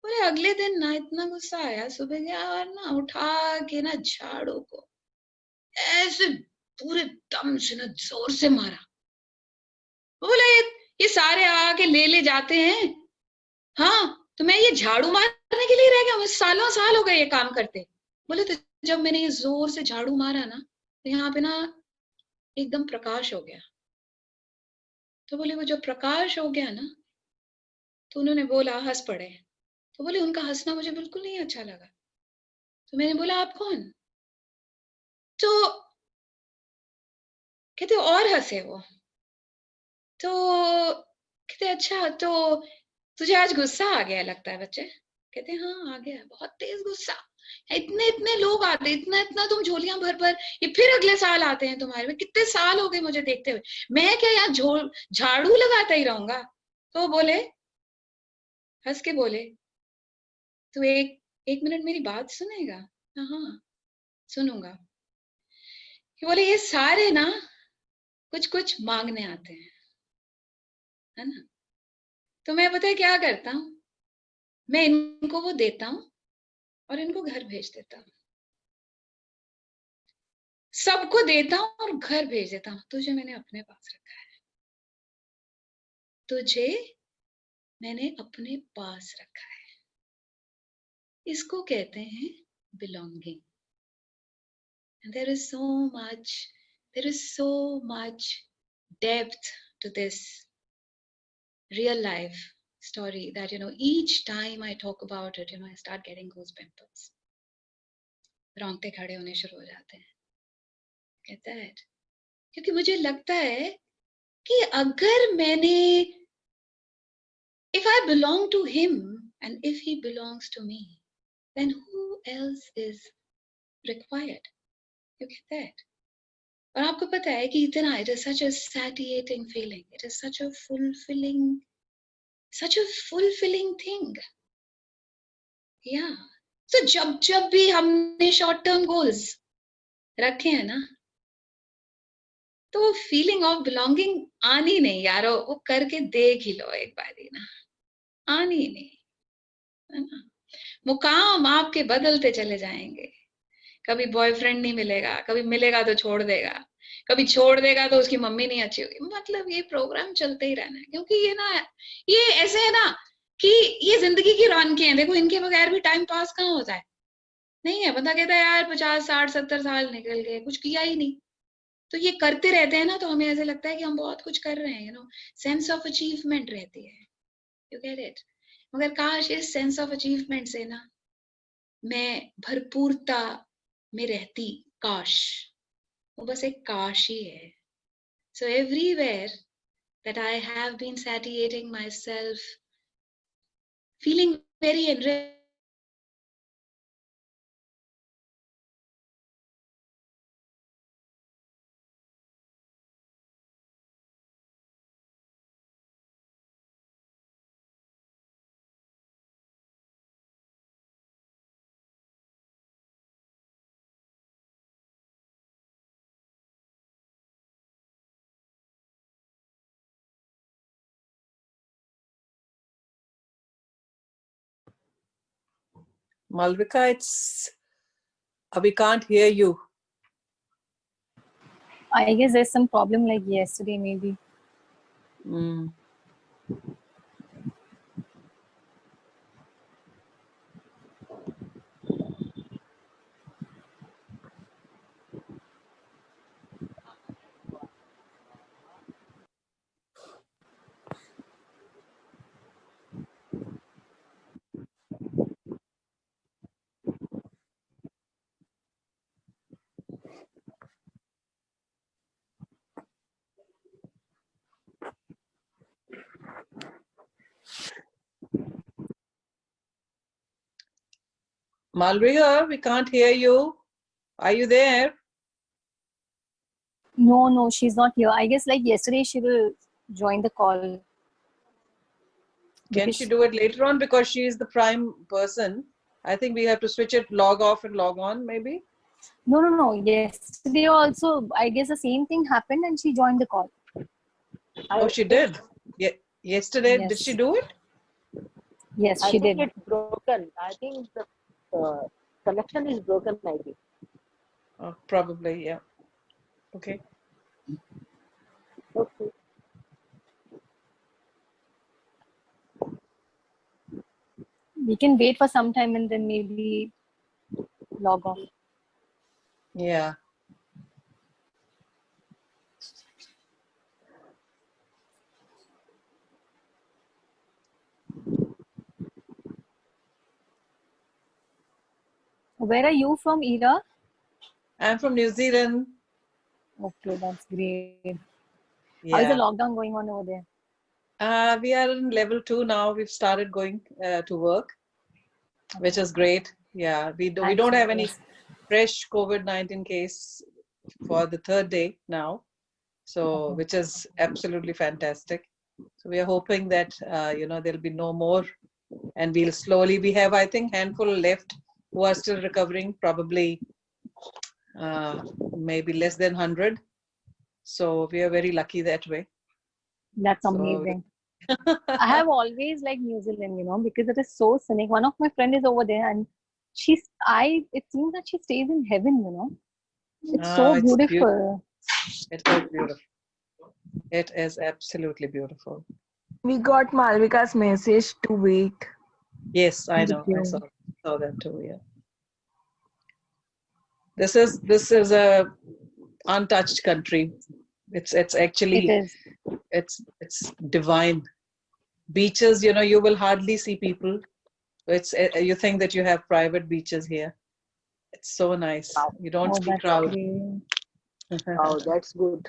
बोले अगले दिन ना इतना गुस्सा आया, सुबह गया और ना उठा के ना झाड़ू को ऐसे पूरे दम से ना जोर से मारा. बोले ये सारे आके ले जाते हैं, हाँ, तो मैं ये झाड़ू मारने के लिए रह गया, मुझे सालों साल हो गए ये काम करते. बोले तो जब मैंने ये जोर से झाड़ू मारा ना, तो यहाँ पे ना एकदम प्रकाश हो गया. तो बोले वो जो प्रकाश हो गया ना, तो उन्होंने बोला, हंस पड़े। तो बोले उनका हंसना मुझे बिल्कुल नहीं अच्छा लगा। तो मैंने बोला आप कौन? तो कहते और हंसे वो। तो कहते अच्छा, तो तुझे आज गुस्सा आ गया लगता है बच्चे? कहते हाँ आ गया, बहुत तेज गुस्सा। इतने इतने लोग आते, इतना इतना तुम झोलियां भर भर, ये फिर अगले साल आते हैं तुम्हारे में। कितने साल हो गए मुझे देखते हुए, मैं क्या यहाँ झाड़ू लगाता ही रहूंगा? तो बोले, हंस के बोले, तू एक एक मिनट मेरी बात सुनेगा? हाँ हाँ सुनूंगा। कि बोले ये सारे ना कुछ कुछ मांगने आते हैं, है ना? तो मैं पता है क्या करता हूँ, मैं इनको वो देता हूँ और इनको घर भेज देता हूँ। सबको देता हूँ और घर भेज देता हूँ। तुझे मैंने अपने पास रखा है, तुझे मैंने अपने पास रखा है। इसको कहते हैं belonging. There is so much, there is so much depth to this real life story that each time I talk about it, I start getting goosebumps. रोंगटे खड़े होने शुरू हो जाते हैं। कहता है क्योंकि मुझे लगता है कि अगर मैंने, if I belong to him and if he belongs to me, then who else is required? You get that? और आपको पता है कि इतना, it is such a satiating feeling, it is such a fulfilling thing. Yeah. So जब भी हमने short term goals रखे हैं ना, तो वो फीलिंग ऑफ बिलोंगिंग आनी नहीं यारो, वो करके देख ही लो एक बारी ना, आनी नहीं, है ना? मुकाम आपके बदलते चले जाएंगे। कभी बॉयफ्रेंड नहीं मिलेगा, कभी मिलेगा तो छोड़ देगा, कभी छोड़ देगा तो उसकी मम्मी नहीं अच्छी होगी। मतलब ये प्रोग्राम चलते ही रहना है, क्योंकि ये ऐसे है ना कि ये जिंदगी की रौनकें हैं। देखो इनके बगैर भी टाइम पास कहाँ होता है? नहीं है। बंदा कहता है यार 50 60 70 साल निकल गए, कुछ किया ही नहीं। तो ये करते रहते हैं ना, तो हमें ऐसे लगता है कि हम बहुत कुछ कर रहे हैं, सेंस ऑफ अचीवमेंट रहती है। You get it? मगर काश इस सेंस ऑफ अचीवमेंट से ना मैं भरपूरता में रहती। काश, वो बस एक काश ही है। So everywhere that I have been satiating myself, feeling very enriched, Malvika, we can't hear you. I guess there's some problem like yesterday, maybe. Malvika, we can't hear you. Are you there? No, she's not here. I guess like yesterday she will join the call. Can she do it later on? Because she is the prime person. I think we have to switch it, log off and log on, maybe. No. Yesterday also, I guess the same thing happened and she joined the call. Oh, she did. Yesterday, Yes. did she do it? Yes, I she think did. it's broken. I think the connection is broken, I think. Oh, probably, yeah. Okay. Okay. We can wait for some time and then maybe log off. Yeah. Where are you from, Ira? I'm from New Zealand. Okay, that's great. How is the Yeah. lockdown going on over there? We are in level 2 now. We've started going to work, which is great. Yeah, we That's don't have any nice. fresh COVID-19 case for the 3rd day now, so which is absolutely fantastic. So we are hoping that there'll be no more, and we'll slowly. We have, I think, handful left who are still recovering, probably maybe less than 100. So we are very lucky that way. That's So amazing. I have always liked New Zealand, because it is so scenic. One of my friends is over there, and it seems that she stays in heaven, It's so it's beautiful. beautiful. It is beautiful. It is absolutely beautiful. We got Malvika's message to wait. Yes, I know. I saw that too. Yeah. This is a untouched country. It's actually It is. it's divine. Beaches, you will hardly see people. You think that you have private beaches here. It's so nice. Wow. You don't Oh, see that's crowd. great. Oh, that's good.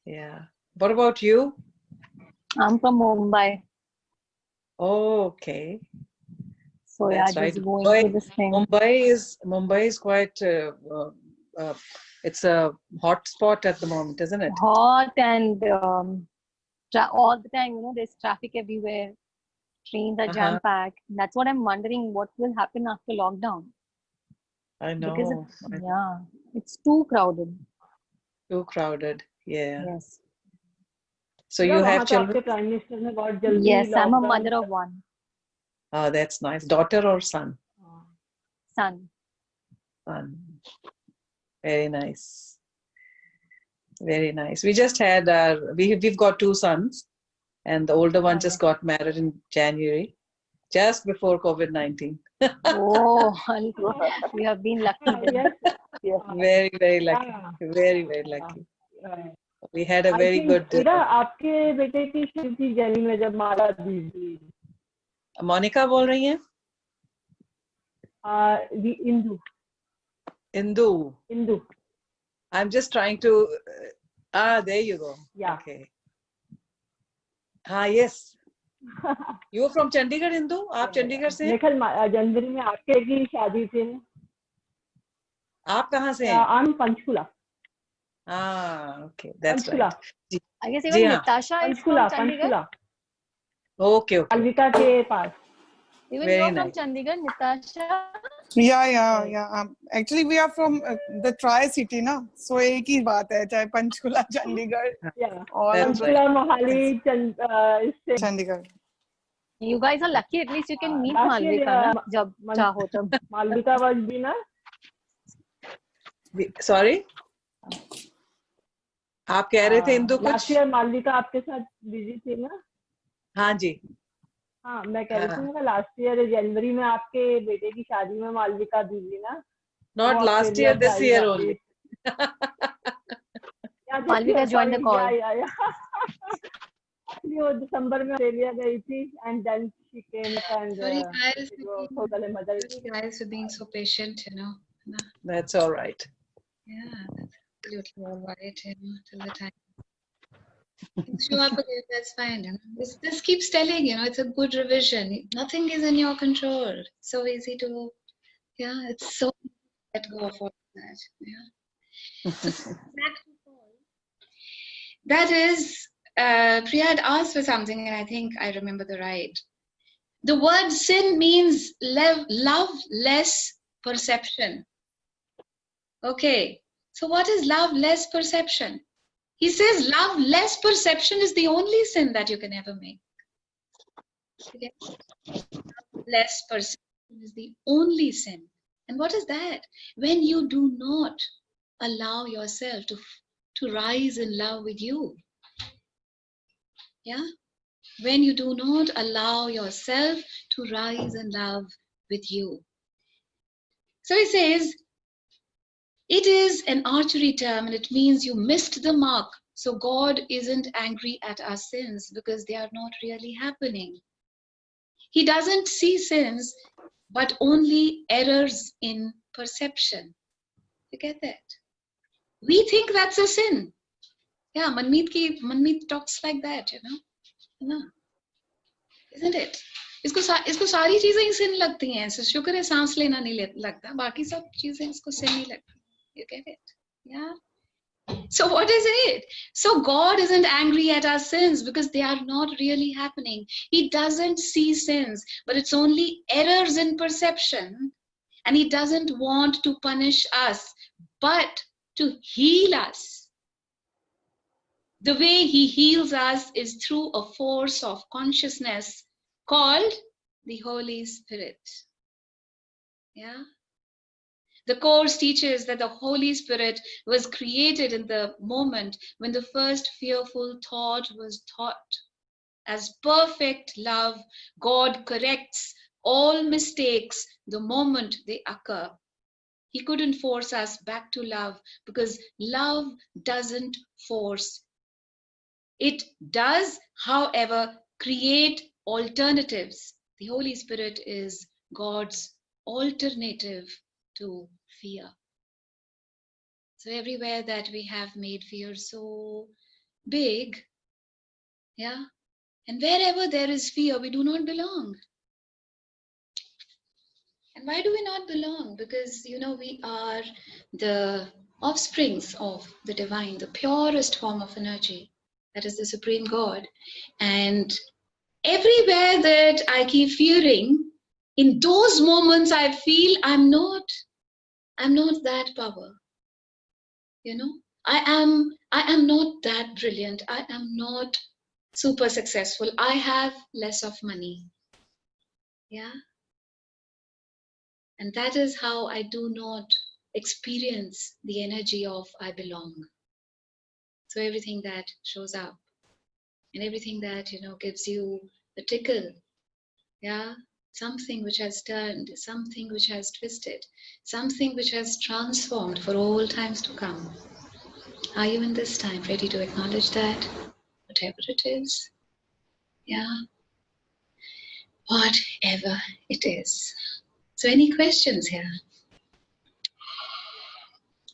Yeah. What about you? I'm from Mumbai. Oh, okay. So yeah, That's right. just going through this thing. Mumbai is quite. It's a hot spot at the moment, isn't it? Hot and all the time, there's traffic everywhere. Trains are jam packed. That's what I'm wondering. What will happen after lockdown? I Because know. it's too crowded. Too crowded. Yeah. Yes. So you have children? Prime minister ने बहुत जल्दी Yes, I'm a lockdown mother of one Oh, that's nice. Daughter or son? son. Son. Very nice. Very nice. We just had we've got 2 sons, and the older one just got married in January, just before COVID-19. Oh, you have been lucky then. Yes. Very, very lucky. Very, very lucky. We had a very good. इरा आपके बेटे की शादी थी जैनी में जब माला दी थी मोनिका बोल रही हैं? Indu. I'm just trying to. There you go. Yeah. Okay. Yes. You from Chandigarh, Indu? आप चंडीगढ़ से हैं? निखिल जनवरी में आपके की शादी थी आप कहाँ से हैं? I'm Panchkula. Okay, that's Panchkula. right. I guess even Natasha is from Chandigarh. Okay. Malvika के पास. Even Very you're from nice. Chandigarh, Natasha. Yeah. Actually, we are from the Tri-City, na. So एक ही बात है, चाहे Panchkula, Chandigarh, Yeah. और Panchkula, Mohali, Chandigarh. You guys are lucky. At least you can meet Malvika, na? जब चाहो तब. Malvika was been Sorry? आप कह रहे थे इंदु कुछ? Last year मालविका आपके साथ बिजी थी ना? हाँ जी. हाँ, मैं कह रही थी ना लास्ट ईयर जनवरी में आपके बेटे की शादी में मालविका बिजी ना? Not last year, this year only. Malvika joined the call. वो दिसंबर में ऑस्ट्रेलिया गई थी and then she came and Sorry guys for being so patient, That's all right. Yeah, that's absolutely all right, till the time. Show up again, that's fine. This keeps telling, it's a good revision. Nothing is in your control. It's so easy to, it's so easy to let go of all that. Yeah. So back to Paul. That is, Priya had asked for something, and I think I remember the right. The word sin means love less perception. Okay, so what is love less perception? He says love less perception is the only sin that you can ever make. Okay? Love less perception is the only sin. And what is that? When you do not allow yourself to rise in love with you. Yeah? When you do not allow yourself to rise in love with you. So he says, it is an archery term and it means you missed the mark. So God isn't angry at our sins because they are not really happening. He doesn't see sins but only errors in perception. You get that? We think that's a sin. Yeah, Manmeet talks like that, you know, isn't it? इसको सारी चीजें ही sin लगती हैं. So शुक्र है सांस लेना नहीं लगता. बाकी सब चीजें इसको sin नहीं लगती. You get it? Yeah. So what is it? So God isn't angry at our sins because they are not really happening. He doesn't see sins, but it's only errors in perception. And He doesn't want to punish us, but to heal us. The way He heals us is through a force of consciousness called the Holy Spirit. Yeah. The Course teaches that the Holy Spirit was created in the moment when the first fearful thought was thought. As perfect love, God corrects all mistakes the moment they occur. He couldn't force us back to love because love doesn't force. It does, however, create alternatives. The Holy Spirit is God's alternative to fear. So everywhere that we have made fear so big, yeah, and wherever there is fear, we do not belong. And why do we not belong? Because, you know, we are the offsprings of the divine, the purest form of energy, that is the Supreme God. And everywhere that I keep fearing, in those moments I feel I'm not that power. You know, I am not that brilliant. I am not super successful. I have less of money. Yeah. And that is how I do not experience the energy of I belong. So everything that shows up and everything that, you know, gives you a tickle, yeah, something which has turned, something which has twisted, something which has transformed for all times to come. Are you in this time ready to acknowledge that? Whatever it is, yeah, whatever it is. So any questions here?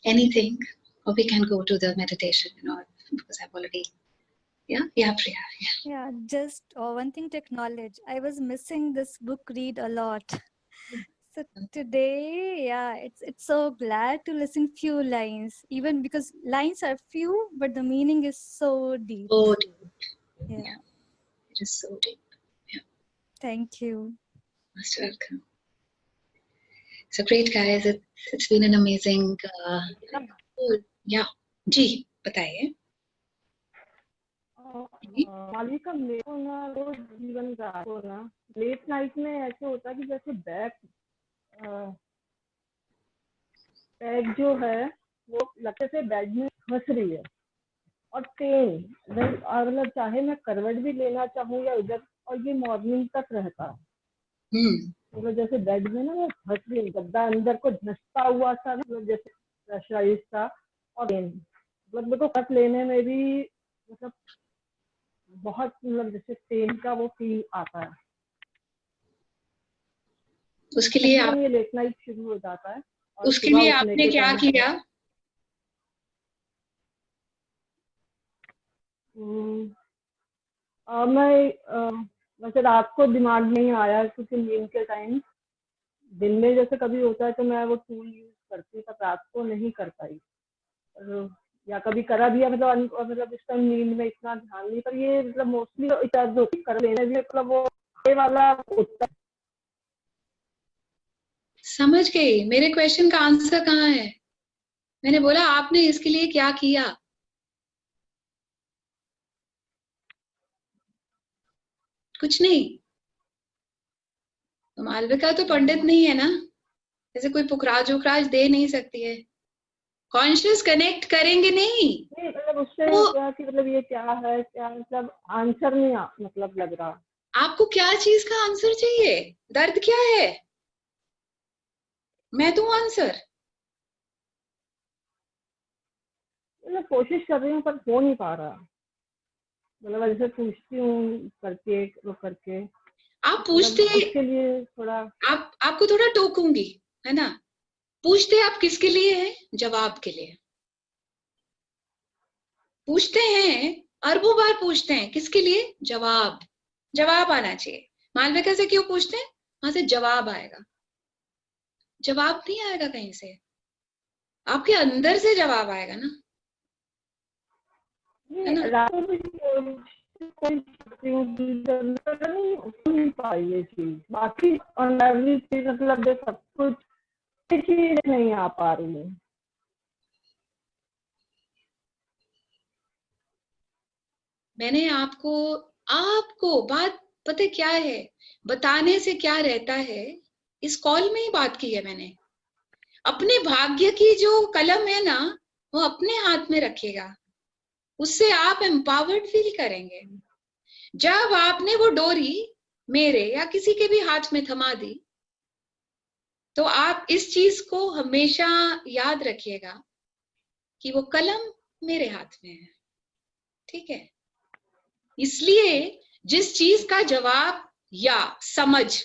Anything? Or we can go to the meditation, you know, because I've already, yeah, Priya. Yeah, just one thing to acknowledge. I was missing this book read a lot. So today, yeah, it's so glad to listen few lines, even because lines are few, but the meaning is so deep. Oh, deep. Yeah. It is so deep. Yeah. Thank you. Most welcome. So great, guys. It's been an amazing. Yeah. जी बताइए. मालिका मेरे को ना रोज जीवन रात को ना late night में ऐसे होता है कि जैसे बैग जो है वो लगते से बेड में फंस रही है और पेन मतलब चाहे मैं करवट भी लेना चाहूँ या उधर और ये मॉर्निंग तक रहता है. मतलब जैसे बेड में ना वो फंस रही है, गद्दा अंदर को धंसता हुआ सा, मतलब जैसे प्रेशराइज था और पेन, मतलब मेरे को कट लेने में भी मतलब बहुत मतलब जैसे पेन का वो फील आता है. उसके लिए आप ये लेट नाइट शुरू हो जाता है. और उसके लिए आपने क्या किया? मैं वैसे रात को दिमाग नहीं आया क्योंकि नींद के टाइम, दिन में जैसे कभी होता है तो मैं वो टूल यूज करती हूँ, पर रात को नहीं कर पाई या कभी करा दिया, मतलब इस टाइम नींद में इतना ध्यान नहीं, पर ये मतलब मोस्टली कर लेने भी मतलब वो ये वाला होता है. समझ गई. मेरे क्वेश्चन का आंसर कहाँ है? मैंने बोला आपने इसके लिए क्या किया? कुछ नहीं. तो मालविका तो पंडित नहीं है ना, जैसे कोई पुखराज उखराज दे नहीं सकती है. कॉन्शियस कनेक्ट करेंगे नहीं. मतलब उससे क्या कि मतलब ये क्या है, क्या मतलब आंसर नहीं मतलब लग रहा. आपको क्या चीज का आंसर चाहिए? दर्द क्या है? मैं दूं आंसर? मैं कोशिश कर रही हूँ पर हो नहीं पा रहा. मतलब ऐसे पूछती हूँ करके वो करके. आप पूछते, उसके लिए थोड़ा आपको थोड़ा टोकूंगी, है ना। पूछते आप किसके लिए है? जवाब के लिए। पूछते हैं, अरबों बार पूछते हैं, किसके लिए? जवाब आना चाहिए। मालविका से क्यों पूछते हैं? वहां से जवाब आएगा। जवाब नहीं आएगा कहीं से, आपके अंदर से जवाब आएगा ना, है ना। रात को भी नहीं पाई ये चीज, बाकी ऑन एवरेज चीज मतलब सब कुछ चीज नहीं आ पा रही है। मैंने आपको बात पता क्या है, बताने से क्या रहता है, इस कॉल में ही बात की है मैंने। अपने भाग्य की जो कलम है ना, वो अपने हाथ में रखिएगा, उससे आप एम्पावर्ड फील करेंगे। जब आपने वो डोरी मेरे या किसी के भी हाथ में थमा दी, तो आप इस चीज को हमेशा याद रखिएगा कि वो कलम मेरे हाथ में है, ठीक है। इसलिए जिस चीज का जवाब या समझ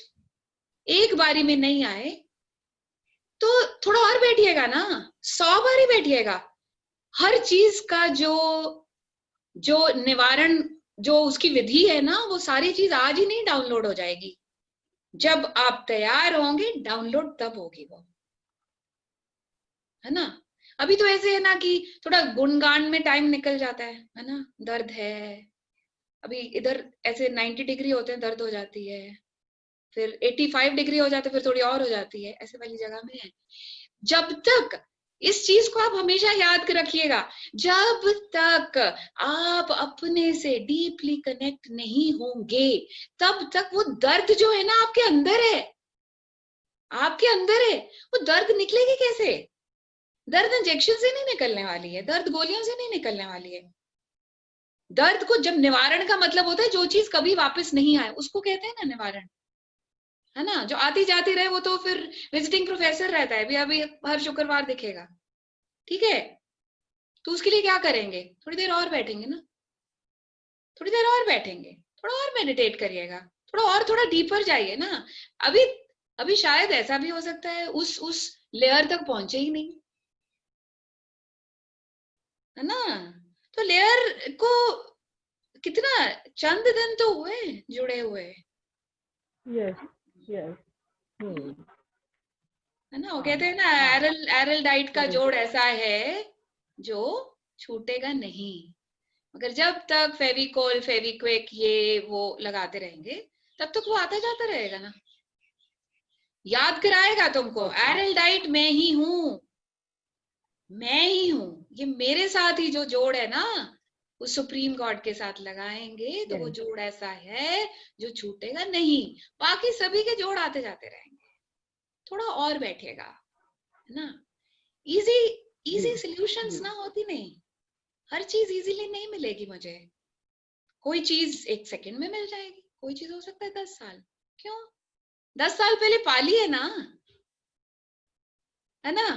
एक बारी में नहीं आए, तो थोड़ा और बैठिएगा ना, 100 बारी बैठिएगा। हर चीज का जो निवारण, जो उसकी विधि है ना, वो सारी चीज आज ही नहीं डाउनलोड हो जाएगी। जब आप तैयार होंगे डाउनलोड तब होगी वो, है ना। अभी तो ऐसे है ना कि थोड़ा गुणगान में टाइम निकल जाता है ना। दर्द है, अभी इधर ऐसे 90 डिग्री होते हैं, दर्द हो जाती है, फिर 85 डिग्री हो जाते, फिर थोड़ी और हो जाती है, ऐसे वाली जगह में है। जब तक इस चीज को आप हमेशा याद रखिएगा, जब तक आप अपने से डीपली कनेक्ट नहीं होंगे, तब तक वो दर्द जो है ना आपके अंदर है, आपके अंदर है। वो दर्द निकलेगी कैसे? दर्द इंजेक्शन से नहीं निकलने वाली है, दर्द गोलियों से नहीं निकलने वाली है। दर्द को जब निवारण का मतलब होता है जो चीज कभी वापस नहीं आए, उसको कहते हैं ना निवारण, है ना। जो आती जाती रहे वो तो फिर विजिटिंग प्रोफेसर रहता है, अभी हर शुक्रवार दिखेगा, ठीक है। तो उसके लिए क्या करेंगे? थोड़ी देर और बैठेंगे ना, थोड़ी देर और बैठेंगे, थोड़ा और मेडिटेट करिएगा, थोड़ा डीपर जाइए ना। अभी शायद ऐसा भी हो सकता है उस लेयर तक पहुंचे ही नहीं, है ना। तो लेयर को कितना चंद दिन तो हुए जुड़े हुए, यस यस है ना। वो कहते हैं ना, एरल डाइट का जोड़ ऐसा है जो छूटेगा नहीं। मगर जब तक फेविकोल फेविक्विक ये वो लगाते रहेंगे, तब तक वो आता जाता रहेगा ना। याद कराएगा तुमको, एरल डाइट मैं ही हूं, ये मेरे साथ ही जो जोड़ है ना, उस सुप्रीम गॉड के साथ लगाएंगे तो वो जोड़ ऐसा है जो छूटेगा नहीं। बाकी सभी के जोड़ आते जाते रहेंगे, थोड़ा और बैठेगा, है ना। इजी सॉल्यूशंस ना होती नहीं, हर चीज इजीली नहीं मिलेगी मुझे। कोई चीज 1 सेकंड में मिल जाएगी, कोई चीज हो सकता है 10 साल। क्यों? 10 साल पहले पाली है ना, है ना।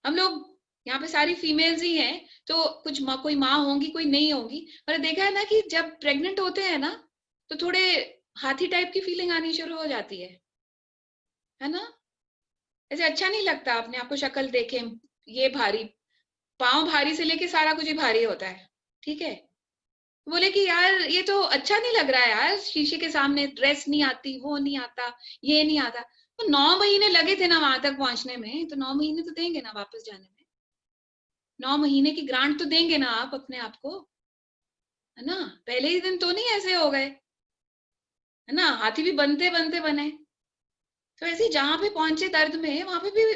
हम लोग यहाँ पे सारी फीमेल्स ही हैं, तो कुछ कोई माँ होंगी, कोई नहीं होंगी, पर देखा है ना कि जब प्रेग्नेंट होते हैं ना, तो थोड़े हाथी टाइप की फीलिंग आनी शुरू हो जाती है ना। ऐसे अच्छा नहीं लगता अपने आप को शक्ल देखे, ये भारी, पाँव भारी से लेके सारा कुछ ही भारी होता है, ठीक है। बोले कि यार ये तो अच्छा नहीं लग रहा है यार, शीशे के सामने ड्रेस नहीं आती, वो नहीं आता, ये नहीं आता। तो 9 महीने लगे थे ना वहां तक पहुंचने में, तो 9 महीने तो देंगे ना वापस जाने में, 9 महीने की ग्रांट तो देंगे ना आप अपने आप को, है ना। पहले ही दिन तो नहीं ऐसे हो गए, है ना। हाथी भी बनते बनते बने, तो ऐसे जहां पे पहुंचे दर्द में, वहां पे भी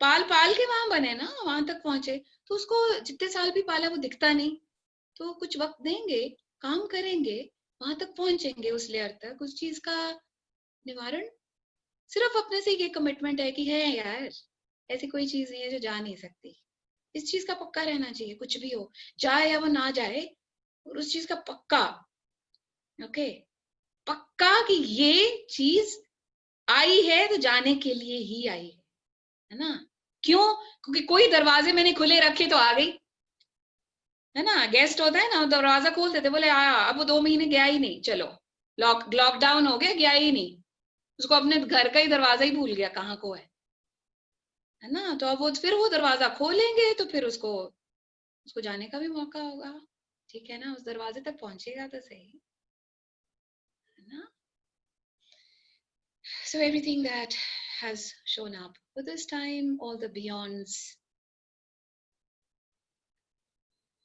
पाल पाल के वहां बने ना, वहां तक पहुंचे। तो उसको जितने साल भी पाला वो दिखता नहीं, तो कुछ वक्त देंगे, काम करेंगे, वहां तक पहुंचेंगे, उस लेयर तक। उस चीज का निवारण सिर्फ अपने से ये कमिटमेंट है कि है यार, ऐसी कोई चीज नहीं है जो जा नहीं सकती। इस चीज का पक्का रहना चाहिए, कुछ भी हो जाए या वो ना जाए, और उस चीज का पक्का, ओके, पक्का कि ये चीज आई है तो जाने के लिए ही आई है ना। क्यों? क्योंकि कोई दरवाजे मैंने खुले रखे तो आ गई, है ना। गेस्ट होता है ना, दरवाजा खोलते थे, बोले आया, अब वो 2 महीने गया ही नहीं, चलो लॉकडाउन हो गया, गया ही नहीं, उसको अपने घर का ही दरवाजा ही भूल गया कहाँ को है ना। तो अब वो फिर वो दरवाजा खोलेंगे तो फिर उसको जाने का भी मौका होगा, ठीक है ना, उस दरवाजे तक पहुंचेगा तो सही, है ना। So everything that has shown up for this time, all the beyonds,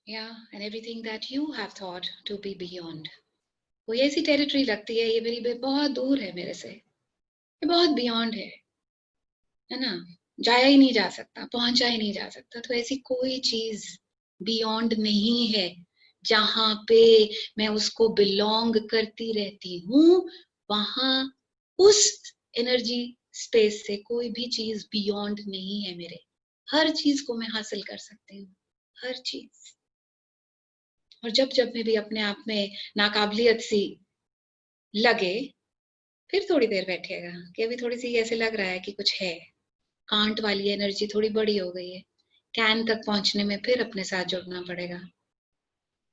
yeah, and everything that you have thought to be beyond, कोई ऐसी टेरिटरी लगती है ये मेरी बहुत दूर है मेरे से, ये बहुत बियॉन्ड है ना, जाया ही नहीं जा सकता, पहुंचा ही नहीं जा सकता। तो ऐसी कोई चीज बियॉन्ड नहीं है जहां पे मैं उसको बिलोंग करती रहती हूँ, वहां उस एनर्जी स्पेस से कोई भी चीज बियॉन्ड नहीं है मेरे। हर चीज को मैं हासिल कर सकती हूँ, हर चीज। और जब जब मैं भी अपने आप में नाकाबिलियत सी लगे, फिर थोड़ी देर बैठिएगा कि अभी थोड़ी सी ऐसे लग रहा है कि कुछ है, कांट वाली एनर्जी थोड़ी बड़ी हो गई है, कैन तक पहुंचने में फिर अपने साथ जुड़ना पड़ेगा।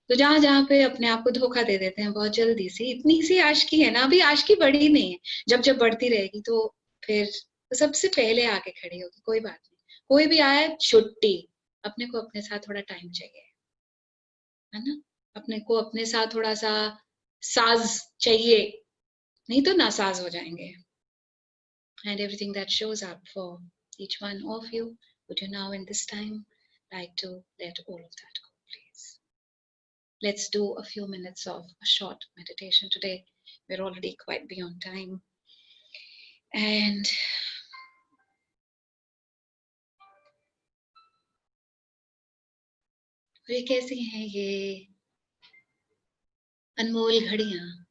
तो जहां जहां पे अपने आप को धोखा दे देते हैं बहुत जल्दी सी, इतनी सी आशिकी है ना, अभी आशिकी बड़ी नहीं है, जब जब बढ़ती रहेगी तो फिर तो सबसे पहले आके खड़ी होगी। कोई बात नहीं, कोई भी आए छुट्टी, अपने को अपने साथ थोड़ा टाइम चाहिए, है ना, अपने को अपने साथ थोड़ा सा साज चाहिए, नहीं तो नासाज हो जाएंगे। And everything that shows up for each one of you, would you now in this time like to let all of that go, please? Let's do a few minutes of a short meditation today. We're already quite beyond time. And ये कैसी हैं ये अनमोल घड़ियां,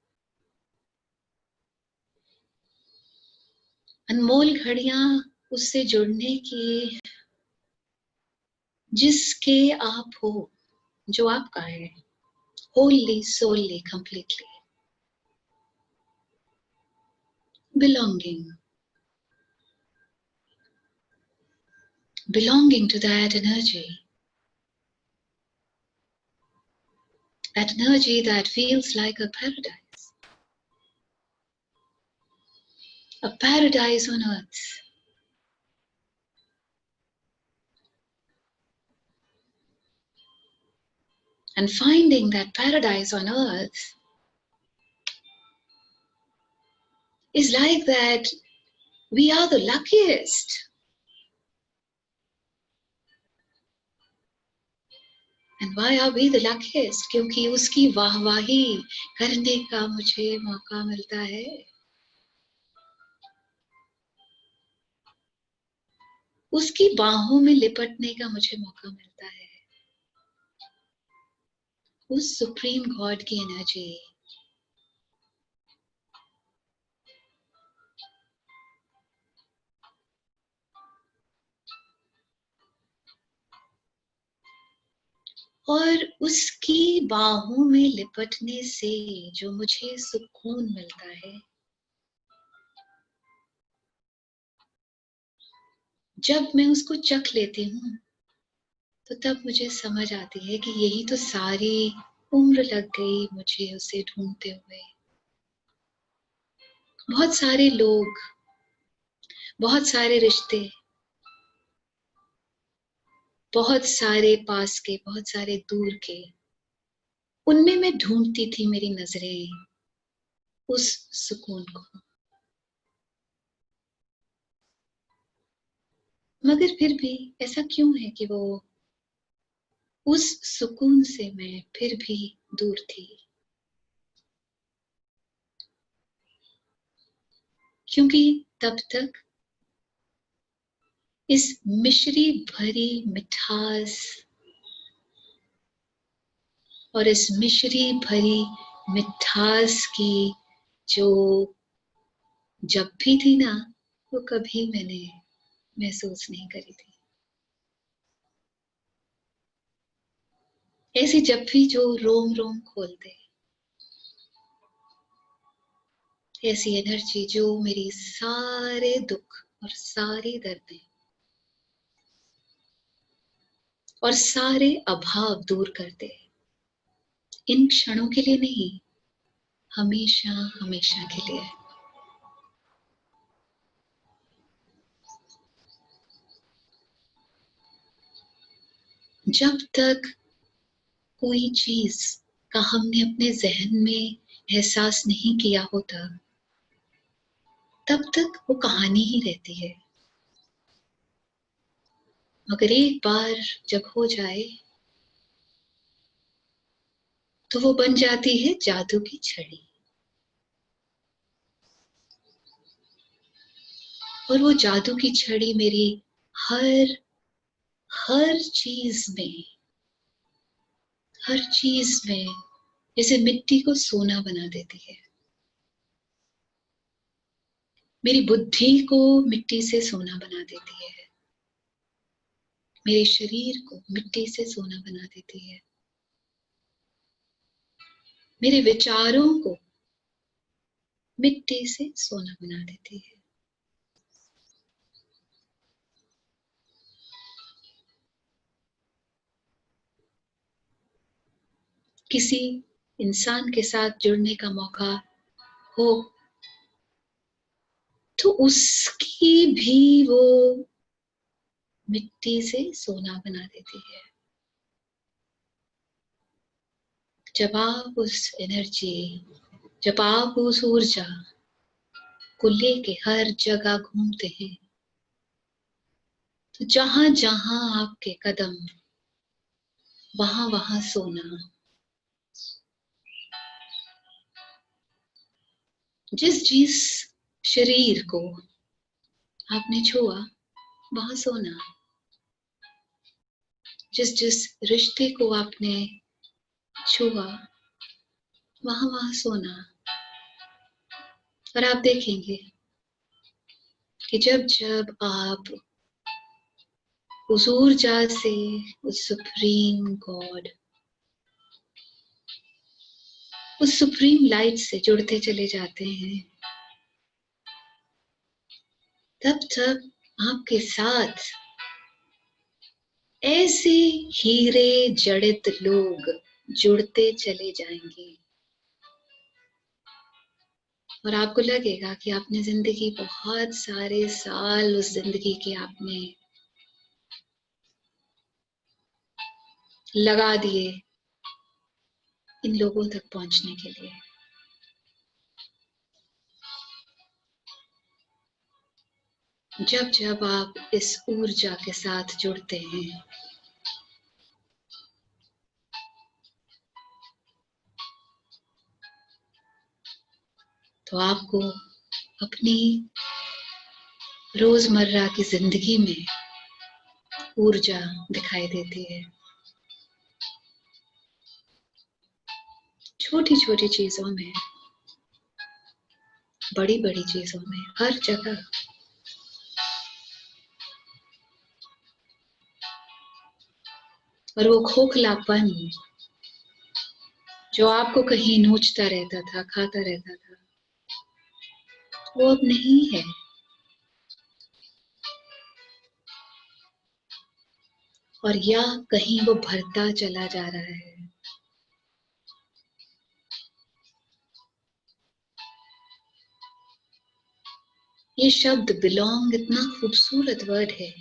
अनमोल घड़ियां उससे जुड़ने की जिसके आप हो, जो आपका है, wholly, solely, completely belonging to that energy that feels like a paradise on earth. And finding that paradise on earth is like that we are the luckiest. And why are we the luckiest? क्योंकि उसकी वाहवाही करने का मुझे मौका मिलता है, उसकी बाहों में लिपटने का मुझे मौका मिलता है, उस सुप्रीम गॉड की एनर्जी, और उसकी बाहों में लिपटने से जो मुझे सुकून मिलता है, जब मैं उसको चख लेती हूँ तो तब मुझे समझ आती है कि यही तो सारी उम्र लग गई मुझे उसे ढूंढते हुए। बहुत सारे लोग, बहुत सारे रिश्ते, बहुत सारे पास के, बहुत सारे दूर के, उनमें मैं ढूंढती थी मेरी नजरें उस सुकून को। मगर फिर भी ऐसा क्यों है कि वो उस सुकून से मैं फिर भी दूर थी? क्योंकि तब तक इस मिश्री भरी मिठास और इस मिश्री भरी मिठास की जो जप्फी थी ना, वो कभी मैंने महसूस नहीं करी थी। ऐसी जप्फी जो रोम रोम खोल दे, ऐसी एनर्जी जो मेरी सारे दुख और सारी दर्दें और सारे अभाव दूर कर दे, इन क्षणों के लिए नहीं, हमेशा हमेशा के लिए। जब तक कोई चीज का हमने अपने जहन में एहसास नहीं किया होता, तब तक वो कहानी ही रहती है। मगर एक बार जब हो जाए तो वो बन जाती है जादू की छड़ी। और वो जादू की छड़ी मेरी हर हर चीज में, हर चीज में जैसे मिट्टी को सोना बना देती है। मेरी बुद्धि को मिट्टी से सोना बना देती है, मेरे शरीर को मिट्टी से सोना बना देती है, मेरे विचारों को मिट्टी से सोना बना देती है। किसी इंसान के साथ जुड़ने का मौका हो तो उसकी भी वो मिट्टी से सोना बना देती है। जब आप उस एनर्जी, जब आप उस ऊर्जा को लेके हर जगह घूमते हैं, तो जहां जहां आपके कदम, वहां वहां सोना। जिस जिस शरीर को आपने छुआ, वहां सोना। जिस जिस रिश्ते को आपने छुआ, वहां वहां सोना। और आप देखेंगे कि जब जब आप उस ऊर्जा से, उस सुप्रीम गॉड, उस सुप्रीम लाइट से जुड़ते चले जाते हैं, तब तब आपके साथ ऐसे हीरे जड़ित लोग जुड़ते चले जाएंगे। और आपको लगेगा कि आपने जिंदगी, बहुत सारे साल उस जिंदगी के आपने लगा दिए इन लोगों तक पहुंचने के लिए। जब जब आप इस ऊर्जा के साथ जुड़ते हैं, तो आपको अपनी रोजमर्रा की जिंदगी में ऊर्जा दिखाई देती है। छोटी छोटी चीजों में, बड़ी बड़ी चीजों में, हर जगह। और वो खोखलापन जो आपको कहीं नोचता रहता था, खाता रहता था, वो अब नहीं है। और या कहीं वो भरता चला जा रहा है। ये शब्द बिलोंग इतना खूबसूरत वर्ड है।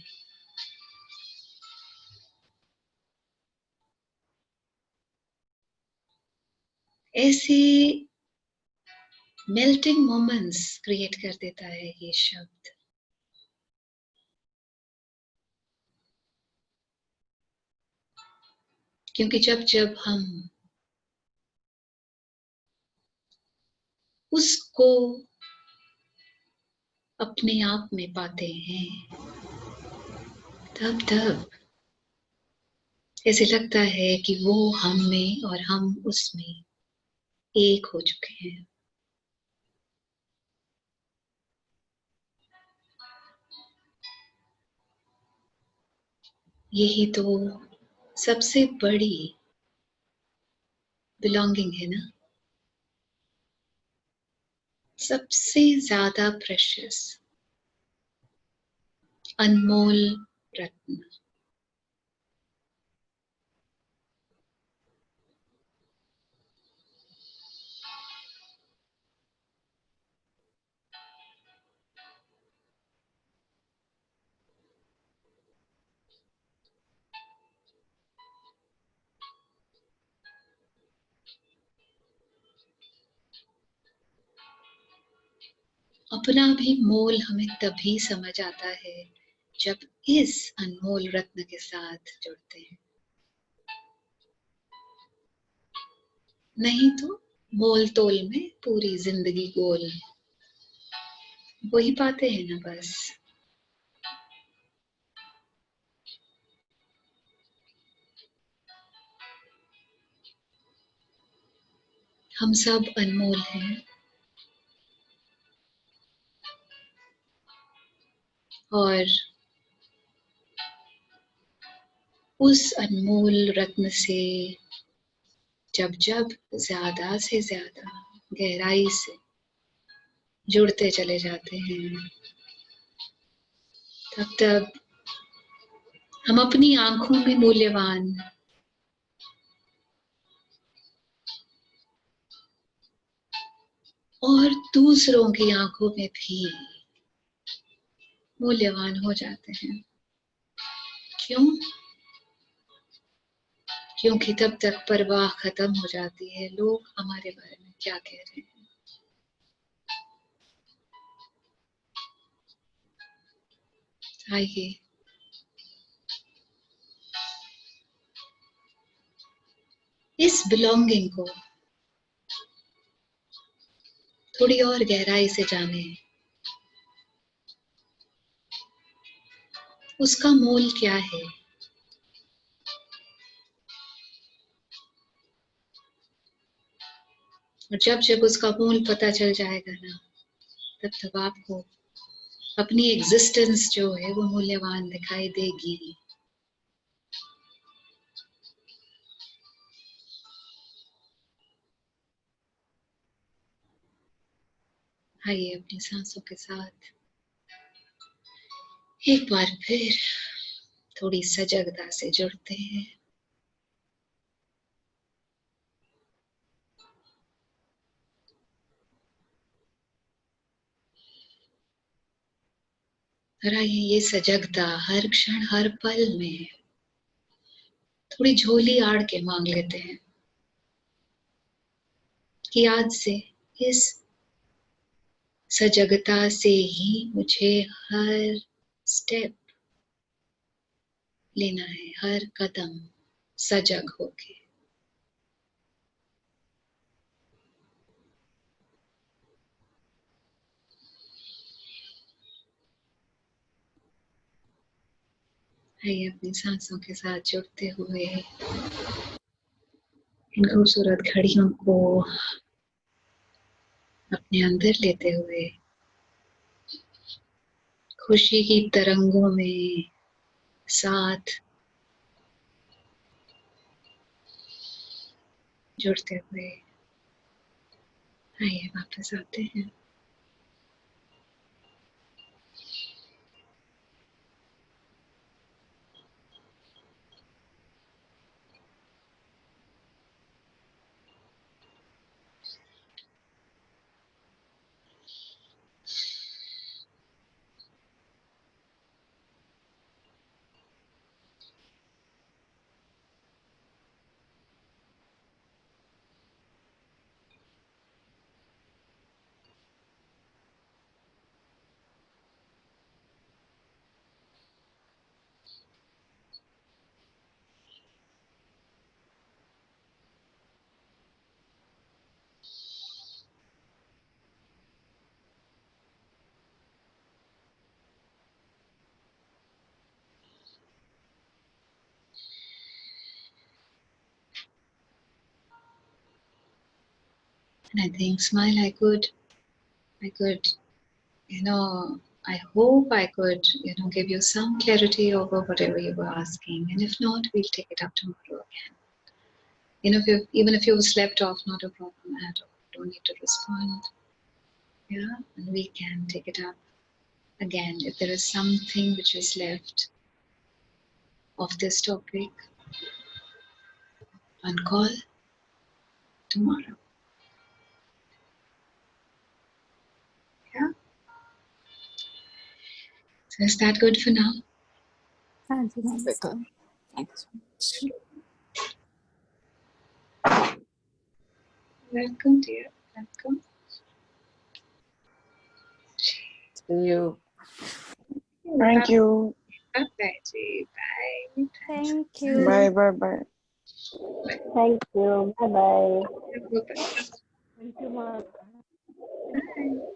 ऐसे मेल्टिंग मोमेंट्स क्रिएट कर देता है ये शब्द। क्योंकि जब जब हम उसको अपने आप में पाते हैं, तब तब ऐसे लगता है कि वो हम में और हम उसमें एक हो चुके हैं। यही तो सबसे बड़ी बिलोंगिंग है ना, सबसे ज्यादा प्रेशियस, अनमोल रत्न। अपना भी मोल हमें तभी समझ आता है जब इस अनमोल रत्न के साथ जुड़ते हैं, नहीं तो मोल तोल में पूरी जिंदगी गोल वही पाते हैं ना बस। हम सब अनमोल हैं और उस अनमोल रत्न से जब जब ज्यादा से ज्यादा गहराई से जुड़ते चले जाते हैं, तब तब हम अपनी आंखों में मूल्यवान और दूसरों की आंखों में भी मूल्यवान हो जाते हैं। क्यों? क्योंकि तब तक परवाह खत्म हो जाती है लोग हमारे बारे में क्या कह रहे हैं। आइए इस बिलोंगिंग को थोड़ी और गहराई से जाने, उसका मोल क्या है, और जब जब उसका मोल पता चल जाएगा ना, तब तब आपको अपनी एग्जिस्टेंस जो है वो मूल्यवान दिखाई देगी। आइए अपनी सांसों के साथ एक बार फिर थोड़ी सजगता से जुड़ते हैं। और आइए ये सजगता हर क्षण हर पल में थोड़ी झोली आड़ के मांग लेते हैं कि आज से इस सजगता से ही मुझे हर स्टेप लेना है, हर कदम सजग होके। आइए अपनी सांसों के साथ जुड़ते हुए इन खूबसूरत घड़ियों को अपने अंदर लेते हुए खुशी की तरंगों में साथ जुड़ते हुए आइए वापस आते हैं। And I think smile I could I hope I could give you some clarity over whatever you were asking, and if not, we'll take it up tomorrow again. Even if you've slept off, not a problem at all. Don't need to respond. Yeah, and we can take it up again if there is something which is left of this topic on call tomorrow. Yeah. So is that good for now? Thank you so much. Welcome, dear. Welcome. See you. Thank you. Okay, ji. Bye. Thank you. Bye, bye, bye. Thank you. Bye bye. Bye. Thank you, Mark. Bye.